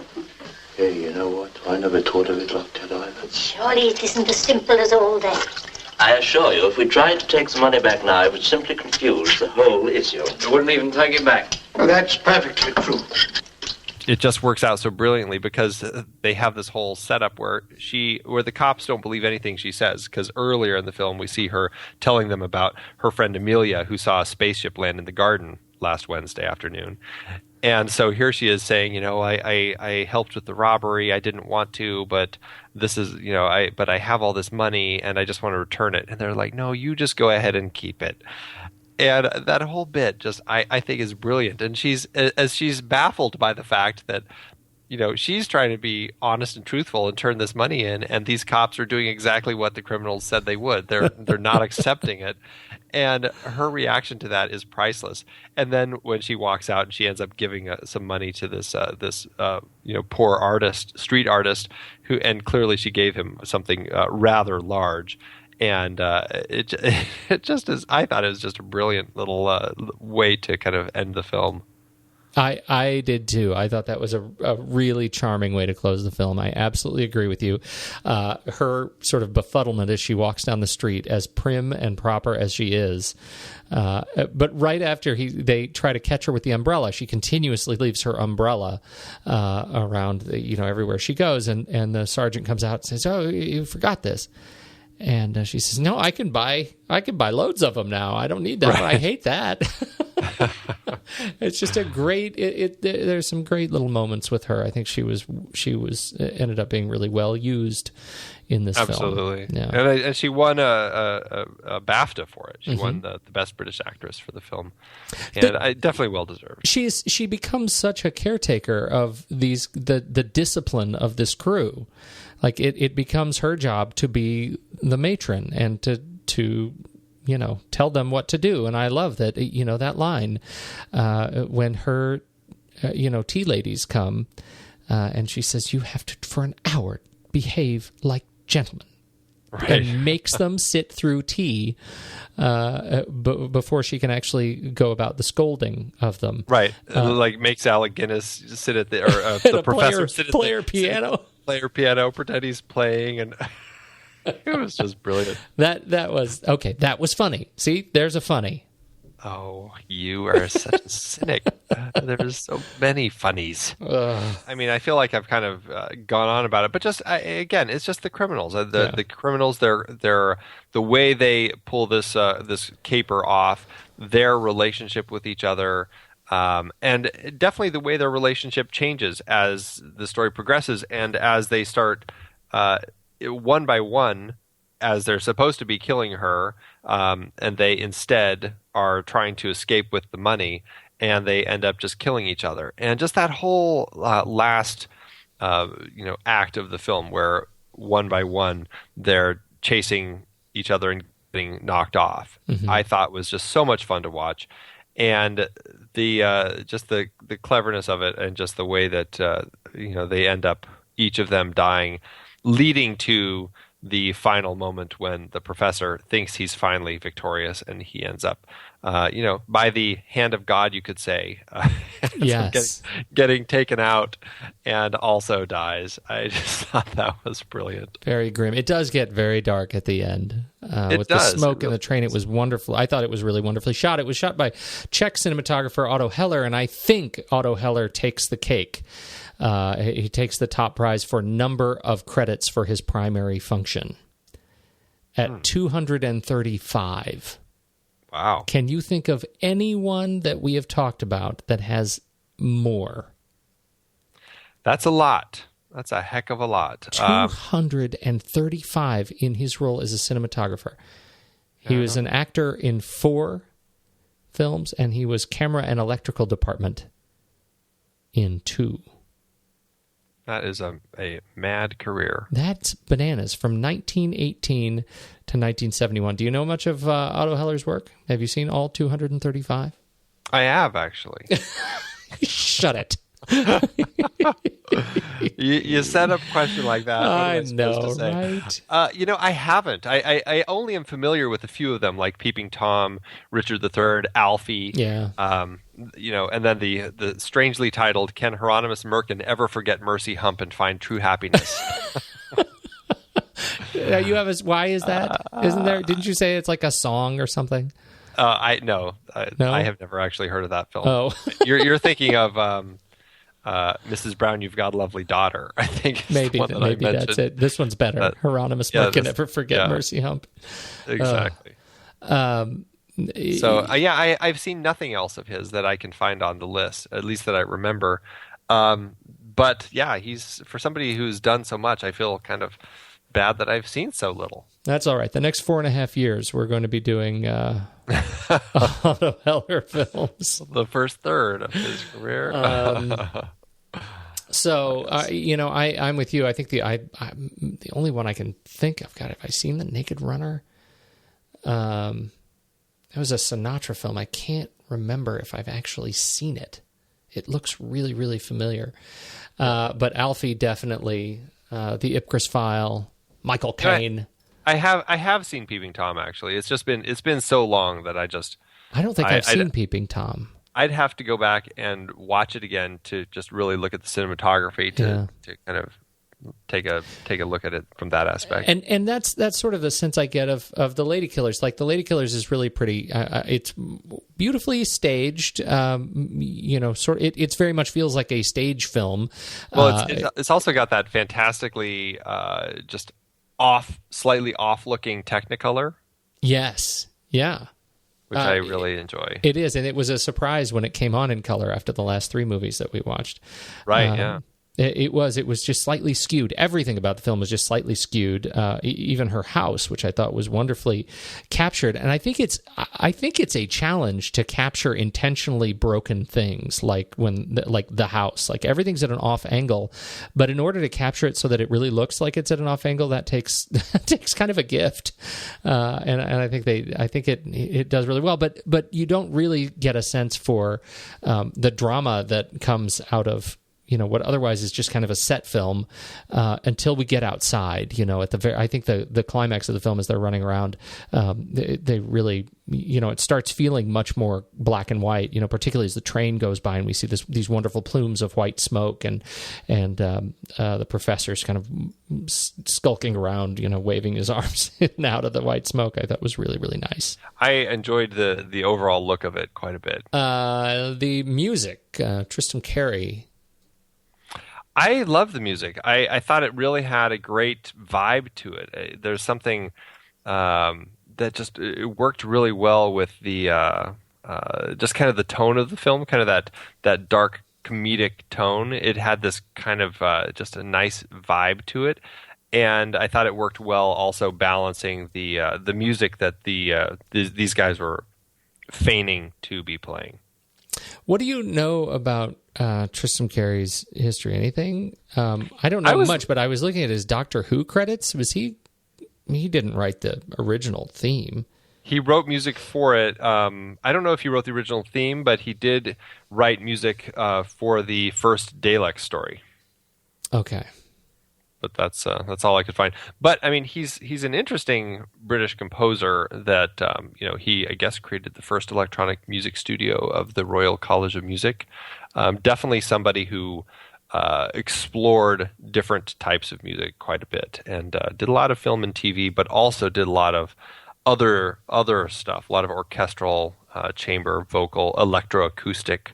S8: Hey, you know what? I never thought of it like that either.
S10: Surely it isn't as simple as all that.
S11: I assure you, if we tried to take the money back now, it would simply confuse the whole issue.
S5: You wouldn't even take it back.
S8: Well, that's perfectly true.
S3: It just works out so brilliantly because they have this whole setup where the cops don't believe anything she says, because earlier in the film we see her telling them about her friend Amelia, who saw a spaceship land in the garden last Wednesday afternoon. And so here she is saying, I helped with the robbery. I didn't want to, but this is, but I have all this money and I just want to return it. And they're like, no, you just go ahead and keep it. And that whole bit just, I think is brilliant. And she's baffled by the fact that, she's trying to be honest and truthful and turn this money in. And these cops are doing exactly what the criminals said they would. They're not accepting it. And her reaction to that is priceless. And then when she walks out and she ends up giving some money to this poor artist, street artist, and clearly she gave him something rather large. And it just is. I thought it was just a brilliant little way to kind of end the film.
S4: I did too. I thought that was a really charming way to close the film. I absolutely agree with you. Her sort of befuddlement as she walks down the street, as prim and proper as she is. But right after they try to catch her with the umbrella, she continuously leaves her umbrella around, everywhere she goes. And the sergeant comes out and says, "Oh, you forgot this." And she says, "No, I can buy loads of them now. I don't need that. Right. I hate that." It's just a great. There's some great little moments with her. I think she ended up being really well used in this film.
S3: Absolutely.
S4: Yeah.
S3: And she won a BAFTA for it. She won the Best British Actress for the film, and definitely well deserved.
S4: She becomes such a caretaker of the discipline of this crew. Like it becomes her job to be the matron and to tell them what to do. And I love that, that line when her, tea ladies come and she says, you have to, for an hour, behave like gentlemen. Right. And makes them sit through tea before she can actually go about the scolding of them.
S3: Right. Like makes Alec Guinness sit at the, or the professor
S4: player piano,
S3: pretend he's playing, and it was just brilliant.
S4: That was okay. That was funny. See, there's a funny.
S3: Oh, you are such a cynic. There's so many funnies. I mean, I feel like I've kind of gone on about it, but again, it's just the criminals. The criminals, they're the way they pull this caper off, their relationship with each other, and definitely the way their relationship changes as the story progresses and as they start one by one, as they're supposed to be killing her, and they instead are trying to escape with the money, and they end up just killing each other. And just that whole last act of the film where one by one they're chasing each other and getting knocked off, I thought was just so much fun to watch. And the just the cleverness of it, and just the way that they end up, each of them dying, leading to the final moment when the professor thinks he's finally victorious, and he ends up, by the hand of God, you could say,
S4: yes,
S3: getting taken out, and also dies. I just thought that was brilliant.
S4: Very grim. It does get very dark at the end. With the smoke in the train, it was wonderful. I thought it was really wonderfully shot. It was shot by Czech cinematographer Otto Heller, and I think Otto Heller takes the cake. He takes the top prize for number of credits for his primary function at 235.
S3: Wow.
S4: Can you think of anyone that we have talked about that has more?
S3: That's a lot. That's a heck of a lot.
S4: 235 in his role as a cinematographer. He was an actor in 4 films, and he was camera and electrical department in 2.
S3: That is a mad career.
S4: That's bananas. From 1918 to 1971. Do you know much of Otto Heller's work? Have you seen all 235?
S3: I have, actually.
S4: Shut it.
S3: You set up a question like that.
S4: I know, right?
S3: I haven't. I only am familiar with a few of them, like Peeping Tom, Richard III, Alfie.
S4: Yeah.
S3: And then the strangely titled "Can Hieronymus Merkin Ever Forget Mercy Hump and Find True Happiness?"
S4: You have why is that? Isn't there? Didn't you say it's like a song or something?
S3: No, I have never actually heard of that film.
S4: Oh,
S3: you're thinking of Mrs. Brown, You've Got a Lovely Daughter. I think
S4: maybe that's it. This one's better. Hieronymus Merkin Ever Forget Mercy Hump.
S3: Exactly. I've seen nothing else of his that I can find on the list, at least that I remember. But yeah, he's, for somebody who's done so much, I feel kind of bad that I've seen so little.
S4: That's all right. The next 4.5 years, we're going to be doing Otto Heller films.
S3: The first third of his career.
S4: I'm with you. I think the only one I can think of. God, have I seen The Naked Runner? It was a Sinatra film. I can't remember if I've actually seen it. It looks really, really familiar. But Alfie definitely. The Ipcris File. Michael Caine.
S3: I have seen Peeping Tom, actually. It's been so long that I
S4: don't think I've seen Peeping Tom.
S3: I'd have to go back and watch it again to just really look at the cinematography to kind of take a look at it from that aspect.
S4: And that's sort of the sense I get of the Ladykillers. Like, the Ladykillers is really pretty. It's beautifully staged. It very much feels like a stage film.
S3: Well, it's also got that fantastically just slightly off-looking Technicolor.
S4: Yes. Yeah.
S3: Which I really enjoy.
S4: It is, and it was a surprise when it came on in color after the last 3 movies that we watched.
S3: Right, yeah.
S4: It was just slightly skewed. Everything about the film was just slightly skewed. Even her house, which I thought was wonderfully captured. And I think it's a challenge to capture intentionally broken things, like the house. Like everything's at an off angle, but in order to capture it so that it really looks like it's at an off angle, that takes kind of a gift. And I think it does really well. But you don't really get a sense for the drama that comes out of what otherwise is just kind of a set film until we get outside. I think the climax of the film as they're running around, they really, it starts feeling much more black and white. Particularly as the train goes by and we see these wonderful plumes of white smoke, and the professor's kind of skulking around, waving his arms in and out of the white smoke. I thought was really, really nice.
S3: I enjoyed the overall look of it quite a bit.
S4: The music, Tristram Cary.
S3: I love the music. I thought it really had a great vibe to it. There's something that just it worked really well with the just kind of the tone of the film, kind of that dark comedic tone. It had this kind of just a nice vibe to it, and I thought it worked well also balancing the music that these guys were feigning to be playing.
S4: What do you know about Tristram Cary's history? Anything? I don't know much, but I was looking at his Doctor Who credits. Was he didn't write the original theme.
S3: He wrote music for it. I don't know if he wrote the original theme, but he did write music for the first Dalek story.
S4: Okay.
S3: But that's all I could find. But I mean, he's an interesting British composer that he, I guess, created the first electronic music studio of the Royal College of Music. Definitely somebody who explored different types of music quite a bit, and did a lot of film and TV, but also did a lot of other stuff, a lot of orchestral, chamber, vocal, electroacoustic,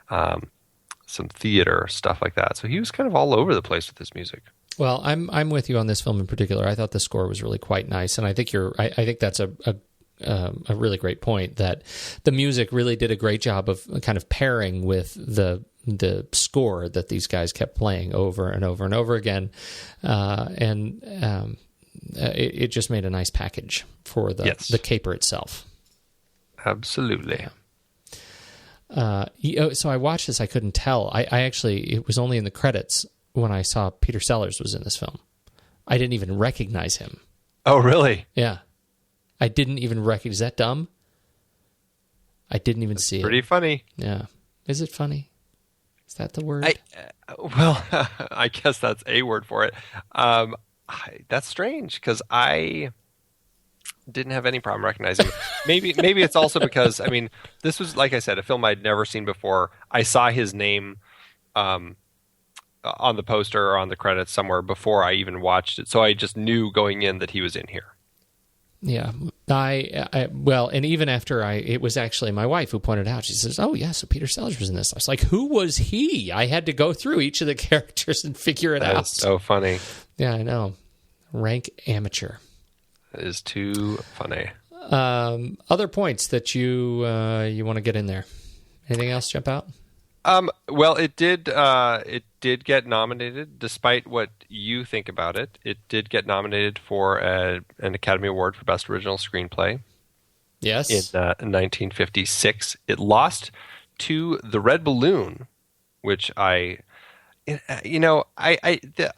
S3: some theater stuff like that. So he was kind of all over the place with his music.
S4: Well, I'm with you on this film in particular. I thought the score was really quite nice, and I think I think that's a really great point, that the music really did a great job of kind of pairing with the score that these guys kept playing over and over and over again, and it just made a nice package for the caper itself.
S3: Absolutely.
S4: So I watched this. I couldn't tell. I actually, it was only in the credits when I saw Peter Sellers was in this film. I didn't even recognize him.
S3: Oh, really?
S4: Yeah. I didn't even recognize. Is that dumb? I didn't even see it.
S3: Pretty funny.
S4: Yeah. Is it funny? Is that the word?
S3: Well, I guess that's a word for it. That's strange, because I didn't have any problem recognizing him. Maybe it's also because, I mean, this was, like I said, a film I'd never seen before. I saw his name on the poster or on the credits somewhere before I even watched it, so I just knew going in that he was in here.
S4: Yeah, well, and even after it was actually my wife who pointed out. She says, "Oh, yeah, so Peter Sellers was in this." I was like, "Who was he?" I had to go through each of the characters and figure it out.
S3: That's so funny.
S4: Yeah, I know. Rank amateur.
S3: That is too funny.
S4: Other points that you want to get in there? Anything else jump out?
S3: Well, it did get nominated, despite what you think about it. It did get nominated for an Academy Award for Best Original Screenplay.
S4: Yes.
S3: In 1956. It lost to The Red Balloon, which the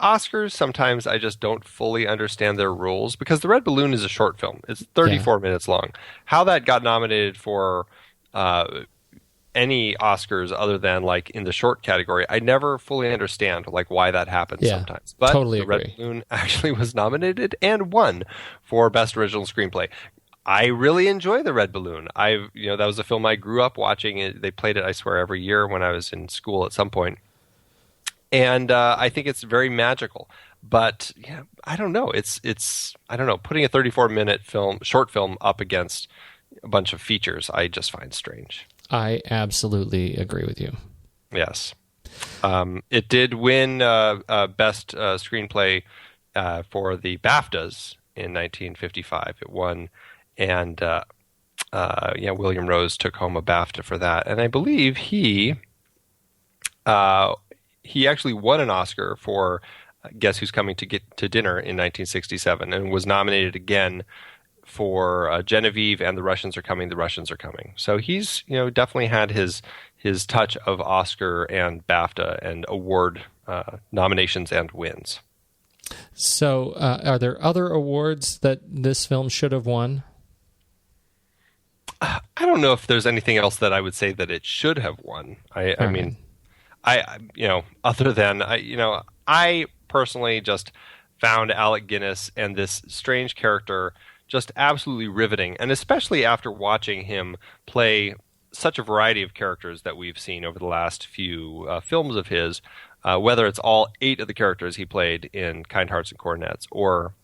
S3: Oscars, sometimes I just don't fully understand their rules, because The Red Balloon is a short film. It's 34 minutes long. How that got nominated for any Oscars other than like in the short category, I never fully understand like why that happens sometimes. But
S4: totally
S3: The Red Balloon actually was nominated and won for Best Original Screenplay. I really enjoy The Red Balloon. That was a film I grew up watching. They played it, I swear, every year when I was in school at some point. And I think it's very magical. But yeah, I don't know. I don't know. Putting a 34-minute short film up against a bunch of features, I just find strange.
S4: I absolutely agree with you.
S3: Yes. It did win Best Screenplay for the BAFTAs in 1955. It won, and William Rose took home a BAFTA for that. And I believe he he actually won an Oscar for Guess Who's Coming to Dinner in 1967, and was nominated again for Genevieve and The Russians Are Coming, The Russians Are Coming. So he's definitely had his touch of Oscar and BAFTA and award nominations and wins.
S4: So are there other awards that this film should have won?
S3: I don't know if there's anything else that I would say that it should have won. I mean, other than I personally just found Alec Guinness and this strange character just absolutely riveting, and especially after watching him play such a variety of characters that we've seen over the last few films of his, whether it's all 8 of the characters he played in Kind Hearts and Coronets, or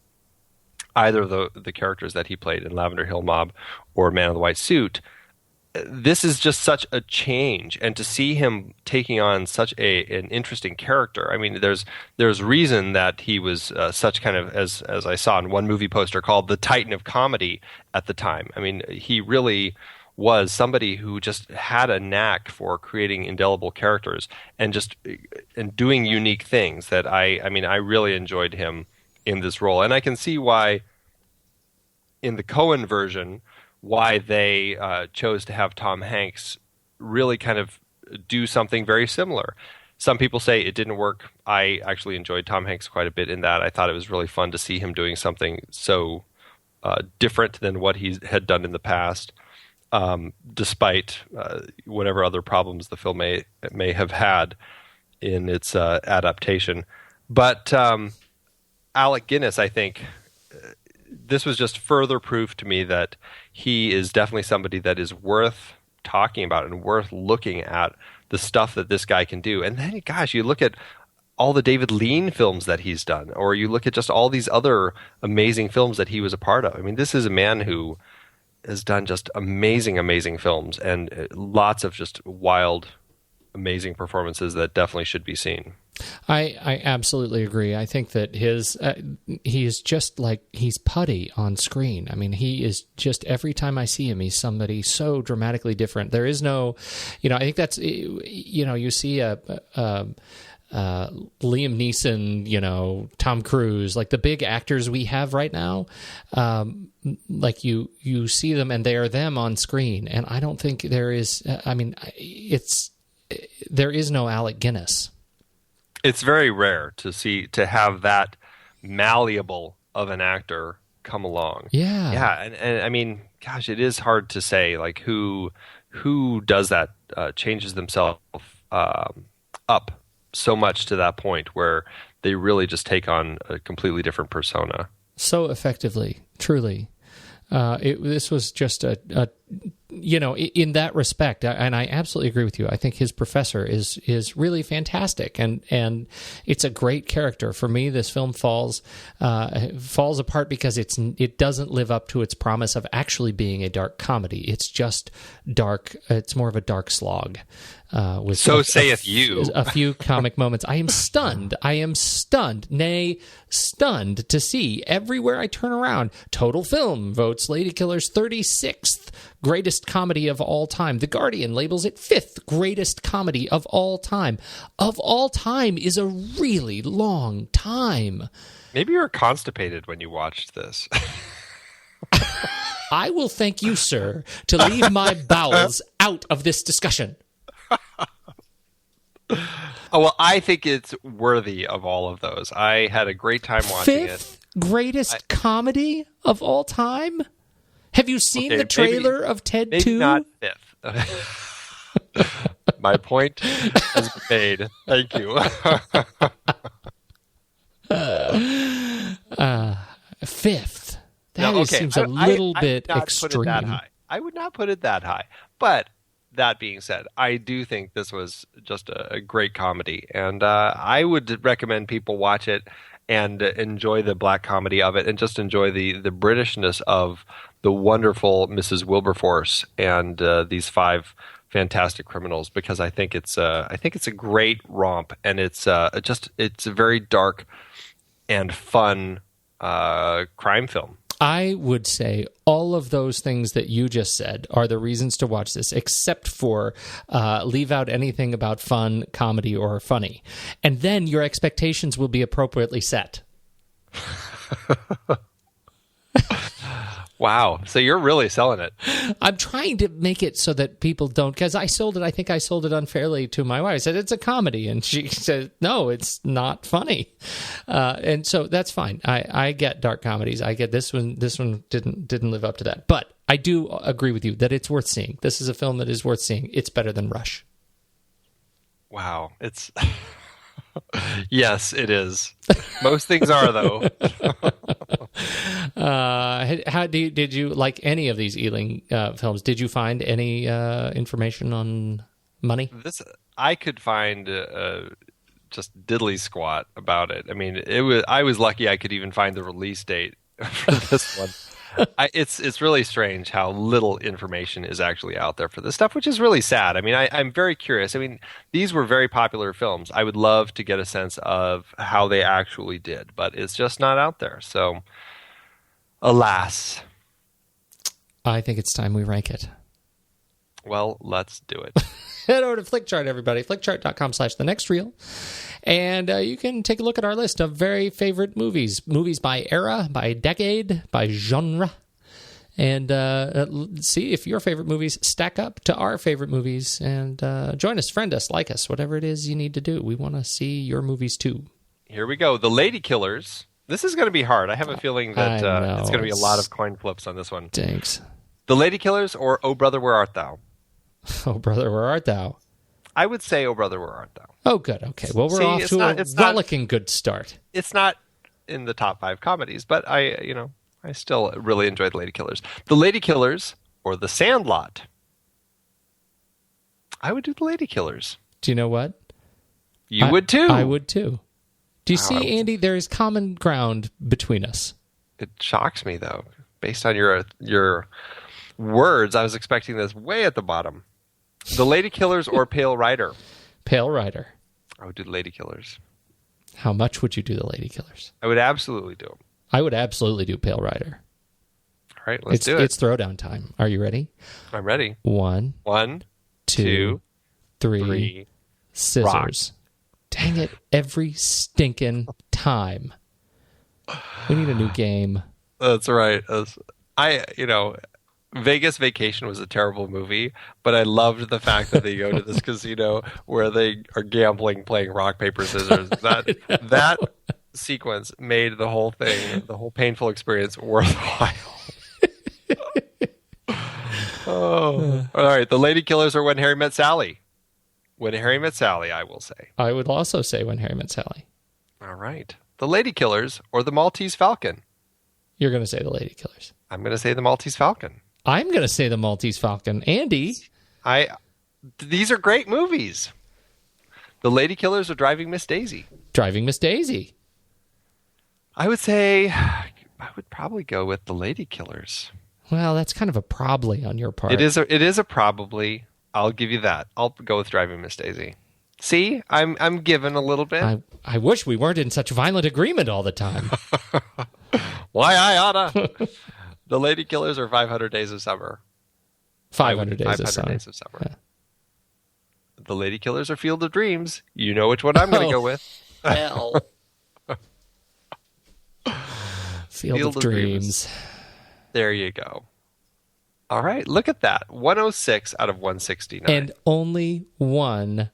S3: either of the characters that he played in Lavender Hill Mob or Man in the White Suit. This is just such a change, and to see him taking on such an interesting character. I mean, there's reason that he was such kind of, as I saw in one movie poster, called the Titan of comedy at the time. I mean, he really was somebody who just had a knack for creating indelible characters and doing unique things. That I really enjoyed him in this role, and I can see why in the Coen version, why they chose to have Tom Hanks really kind of do something very similar. Some people say it didn't work. I actually enjoyed Tom Hanks quite a bit in that. I thought it was really fun to see him doing something so different than what he had done in the past, despite whatever other problems the film may have had in its adaptation. But Alec Guinness, I think, this was just further proof to me that he is definitely somebody that is worth talking about and worth looking at the stuff that this guy can do. And then, gosh, you look at all the David Lean films that he's done, or you look at just all these other amazing films that he was a part of. I mean, this is a man who has done just amazing, amazing films and lots of just wild, amazing performances that definitely should be seen.
S4: I absolutely agree. I think that he's just like, he's putty on screen. I mean, he is just, every time I see him, he's somebody so dramatically different. There is no, I think that's, you see Liam Neeson, Tom Cruise, like the big actors we have right now, like you see them and they are them on screen. And I don't think there is, there is no Alec Guinness.
S3: It's very rare to have that malleable of an actor come along.
S4: Yeah.
S3: And I mean, gosh, it is hard to say like who does that, changes themselves up so much to that point where they really just take on a completely different persona
S4: so effectively. Truly, this was just a in that respect, and I absolutely agree with you. I think his professor is really fantastic, and it's a great character. For me, this film falls apart because it doesn't live up to its promise of actually being a dark comedy. It's just dark. It's more of a dark slog. With
S3: so saith you.
S4: A few comic moments. I am stunned, nay, stunned to see everywhere I turn around. Total Film votes Ladykillers 36th greatest comedy of all time. The Guardian labels it 5th greatest comedy of all time. Of all time is a really long time.
S3: Maybe you were constipated when you watched this.
S4: I will thank you, sir, to leave my bowels out of this discussion.
S3: Oh, well, I think it's worthy of all of those. I had a great time watching it.
S4: 5th greatest comedy of all time? Have you seen the trailer of Ted 2?
S3: Maybe not 5th. My point has been made. Thank you.
S4: 5th. That seems a little bit extreme.
S3: I would not put it that high. But that being said, I do think this was just a great comedy. And I would recommend people watch it and enjoy the black comedy of it and just enjoy the Britishness of the wonderful Mrs. Wilberforce and these 5 fantastic criminals, because I think it's a great romp, and it's a very dark and fun crime film.
S4: I would say all of those things that you just said are the reasons to watch this, except for leave out anything about fun, comedy, or funny. And then your expectations will be appropriately set.
S3: Wow. So you're really selling it.
S4: I'm trying to make it so that people don't, because I think I sold it unfairly to my wife. I said, it's a comedy. And she said, no, it's not funny. And so that's fine. I get dark comedies. I get this one. This one didn't live up to that. But I do agree with you that it's worth seeing. This is a film that is worth seeing. It's better than Rush.
S3: Wow. It's... Yes, it is. Most things are, though.
S4: Did you like any of these Ealing films? Did you find any information on money?
S3: I could find just diddly squat about it. I mean, I was lucky I could even find the release date for this one. It's really strange how little information is actually out there for this stuff, which is really sad. I mean, I'm very curious. I mean, these were very popular films. I would love to get a sense of how they actually did, but it's just not out there. So, alas.
S4: I think it's time we rank it.
S3: Well, let's do it.
S4: Head over to Flickchart, everybody. Flickchart.com/thenextreel. And you can take a look at our list of very favorite movies. Movies by era, by decade, by genre. And see if your favorite movies stack up to our favorite movies. And join us, friend us, like us, whatever it is you need to do. We want to see your movies too.
S3: Here we go. The Ladykillers. This is going to be hard. I have a feeling that it's going to be a lot of coin flips on this one.
S4: Thanks.
S3: The Ladykillers or Oh Brother, Where Art Thou?
S4: Oh Brother, Where Art Thou?
S3: I would say Oh Brother, Where Art Thou?
S4: Oh, good. Okay. Well, we're off to a rollicking good start.
S3: It's not in the top 5 comedies, but I still really enjoyed Ladykillers. The Ladykillers or The Sandlot? I would do The Ladykillers.
S4: Do you know what?
S3: You would too.
S4: I would too. Do you see, Andy, there is common ground between us.
S3: It shocks me, though. Based on your words, I was expecting this way at the bottom. The Ladykillers or Pale Rider?
S4: Pale Rider.
S3: I would do the Ladykillers.
S4: How much would you do the Ladykillers?
S3: I would absolutely do them.
S4: I would absolutely do Pale Rider.
S3: All right, let's do it.
S4: It's throwdown time. Are you ready?
S3: I'm ready.
S4: 1, 2, 3, scissors. Rock. Dang it, every stinking time. We need a new game.
S3: That's right. Vegas Vacation was a terrible movie, but I loved the fact that they go to this casino where they are gambling, playing rock, paper, scissors. That sequence made the whole thing, the whole painful experience worthwhile. Oh. All right. The Ladykillers or When Harry Met Sally? When Harry Met Sally, I will say.
S4: I would also say When Harry Met Sally.
S3: All right. The Ladykillers or The Maltese Falcon?
S4: You're going to say The Ladykillers.
S3: I'm going to say The Maltese Falcon.
S4: I'm going to say The Maltese Falcon. Andy?
S3: These are great movies. The Ladykillers or Driving Miss Daisy? Driving Miss Daisy. I would say I would probably go with The Ladykillers.
S4: Well, that's kind of a probably on your part.
S3: It is a probably. I'll give you that. I'll go with Driving Miss Daisy. See, I'm given a little bit.
S4: I wish we weren't in such violent agreement all the time.
S3: Why I oughta. The Ladykillers or 500 Days of Summer?
S4: 500 Days of Summer.
S3: Yeah. The Ladykillers or Field of Dreams? You know which one I'm going to go with.
S4: Hell. Field of Dreams.
S3: There you go. All right, look at that. 106 out of 169.
S4: And only 1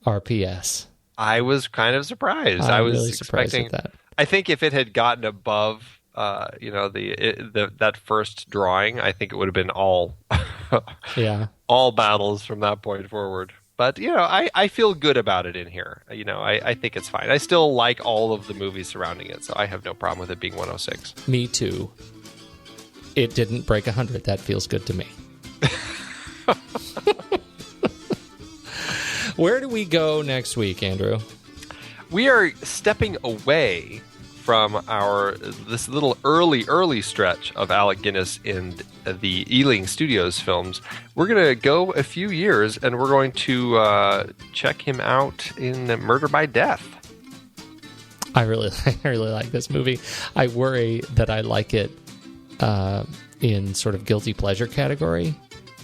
S4: RPS.
S3: I was kind of surprised. I was
S4: really surprised
S3: expecting
S4: at that.
S3: I think if it had gotten above that first drawing, I think it would have been all all battles from that point forward. But I feel good about it in here. I think it's fine. I still like all of the movies surrounding it, so I have no problem with it being 106.
S4: Me too. It didn't break 100. That feels good to me. Where do we go next week, Andrew?
S3: We are stepping away from this little early stretch of Alec Guinness in the Ealing Studios films. We're going to go a few years, and we're going to check him out in Murder by Death.
S4: I really like this movie. I worry that I like it in sort of guilty pleasure category.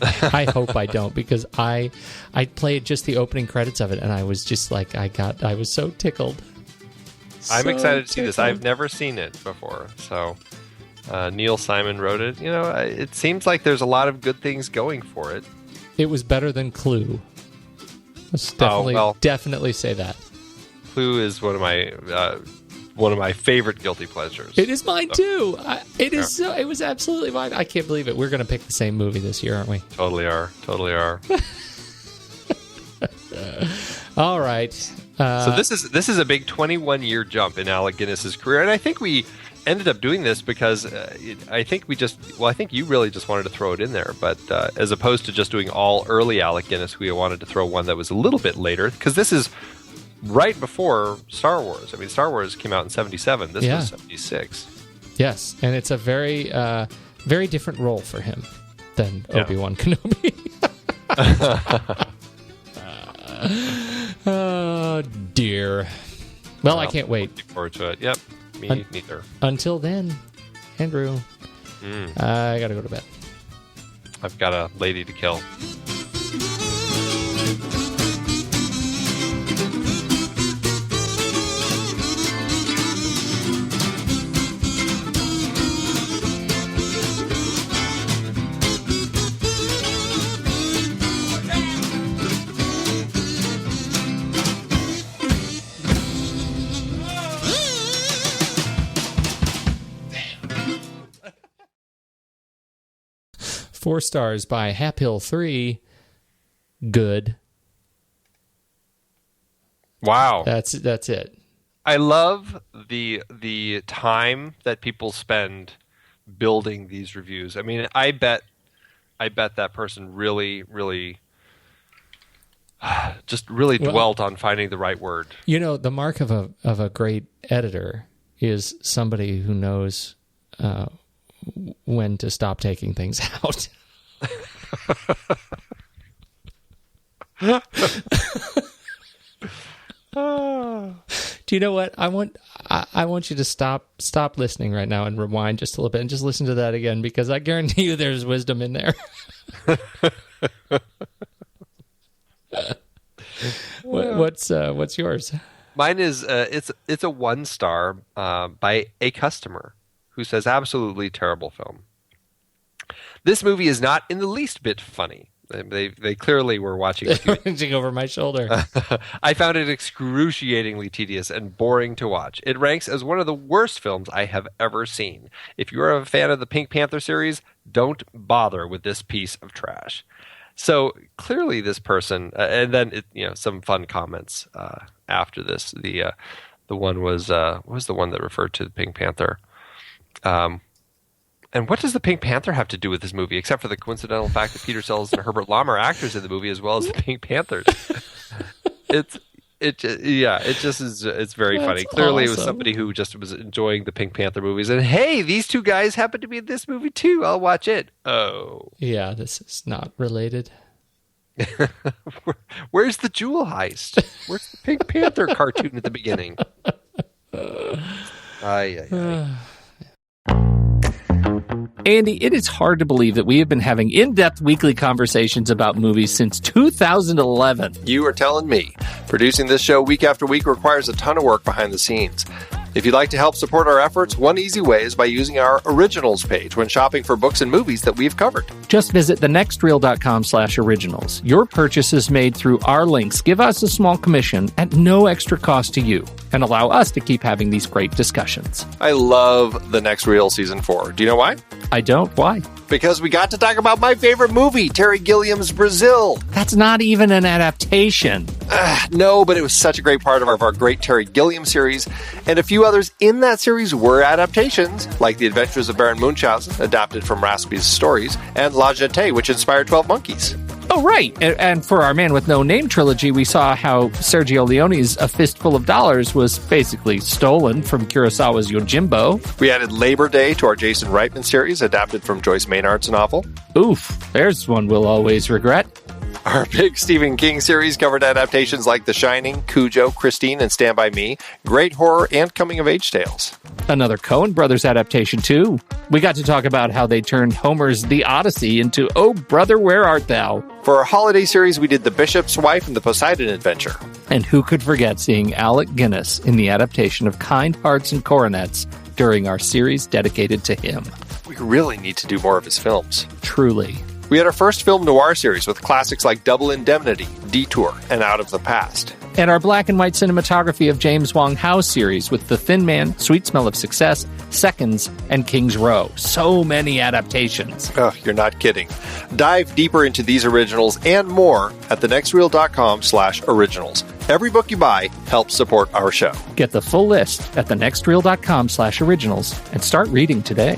S4: I hope I don't, because I played just the opening credits of it, and I was just like, I was so tickled.
S3: I'm excited to see this. I've never seen it before, so Neil Simon wrote it. You know, it seems like there's a lot of good things going for it.
S4: It was better than Clue. Let's definitely say that.
S3: Clue is one of my favorite guilty pleasures.
S4: It is mine too. It was absolutely mine. I can't believe it. We're going to pick the same movie this year, aren't we?
S3: Totally are.
S4: All right.
S3: So this is a big 21-year jump in Alec Guinness's career, and I think we ended up doing this because I think you really just wanted to throw it in there, but as opposed to just doing all early Alec Guinness, we wanted to throw one that was a little bit later, because this is right before Star Wars. I mean, Star Wars came out in 1977. This was 1976.
S4: Yes, and it's a very, very different role for him than Obi-Wan Kenobi. Oh, dear. Well, I can't wait.
S3: Looking forward to it. Yep, me neither.
S4: Until then, Andrew, I got to go to bed.
S3: I've got a lady to kill.
S4: Four stars by Haphill 3. Good.
S3: Wow.
S4: That's it.
S3: I love the time that people spend building these reviews. I mean, I bet that person really dwelt on finding the right word.
S4: You know, the mark of a great editor is somebody who knows when to stop taking things out. Do you know what? I want you to stop listening right now and rewind just a little bit and just listen to that again, because I guarantee you there's wisdom in there. What's yours?
S3: Mine is it's a 1 star by a customer who says, absolutely terrible film. This movie is not in the least bit funny. They clearly were watching
S4: over my shoulder.
S3: I found it excruciatingly tedious and boring to watch. It ranks as one of the worst films I have ever seen. If you're a fan of the Pink Panther series, don't bother with this piece of trash. So clearly this person, and then some fun comments after this. The one was what was the one that referred to the Pink Panther? And what does the Pink Panther have to do with this movie, except for the coincidental fact that Peter Sellers and Herbert Lom are actors in the movie as well as the Pink Panthers? It's very funny. Clearly, awesome. It was somebody who just was enjoying the Pink Panther movies, and hey, these two guys happen to be in this movie too. I'll watch it. Oh, yeah, this is not related. Where's the jewel heist? Where's the Pink Panther cartoon at the beginning?
S1: Andy, it is hard to believe that we have been having in-depth weekly conversations about movies since 2011.
S2: You are telling me. Producing this show week after week requires a ton of work behind the scenes. If you'd like to help support our efforts, one easy way is by using our originals page when shopping for books and movies that we've covered.
S1: Just visit thenextreel.com/originals. Your purchases made through our links give us a small commission at no extra cost to you and allow us to keep having these great discussions.
S2: I love The Next Reel Season 4. Do you know why?
S1: I don't. Why?
S2: Because we got to talk about my favorite movie, Terry Gilliam's Brazil.
S1: That's not even an adaptation.
S2: No, but it was such a great part of our great Terry Gilliam series, and a few others in that series were adaptations, like The Adventures of Baron Munchausen, adapted from Raspi's stories, and La Jetée, which inspired 12 Monkeys.
S1: Oh, right. And for our Man with No Name trilogy, we saw how Sergio Leone's A Fistful of Dollars was basically stolen from Kurosawa's Yojimbo.
S2: We added Labor Day to our Jason Reitman series, adapted from Joyce Maynard's novel.
S1: Oof, there's one we'll always regret.
S2: Our big Stephen King series covered adaptations like The Shining, Cujo, Christine, and Stand By Me, great horror and coming-of-age tales.
S1: Another Coen Brothers adaptation, too. We got to talk about how they turned Homer's The Odyssey into Oh Brother, Where Art Thou?
S2: For our holiday series, we did The Bishop's Wife and The Poseidon Adventure.
S1: And who could forget seeing Alec Guinness in the adaptation of Kind Hearts and Coronets during our series dedicated to him.
S2: We really need to do more of his films.
S1: Truly.
S2: We had our first film noir series with classics like Double Indemnity, Detour, and Out of the Past.
S1: And our black and white cinematography of James Wong Howe series with The Thin Man, Sweet Smell of Success, Seconds, and King's Row. So many adaptations.
S2: Oh, you're not kidding. Dive deeper into these originals and more at thenextreel.com/originals. Every book you buy helps support our show.
S1: Get the full list at thenextreel.com/originals and start reading today.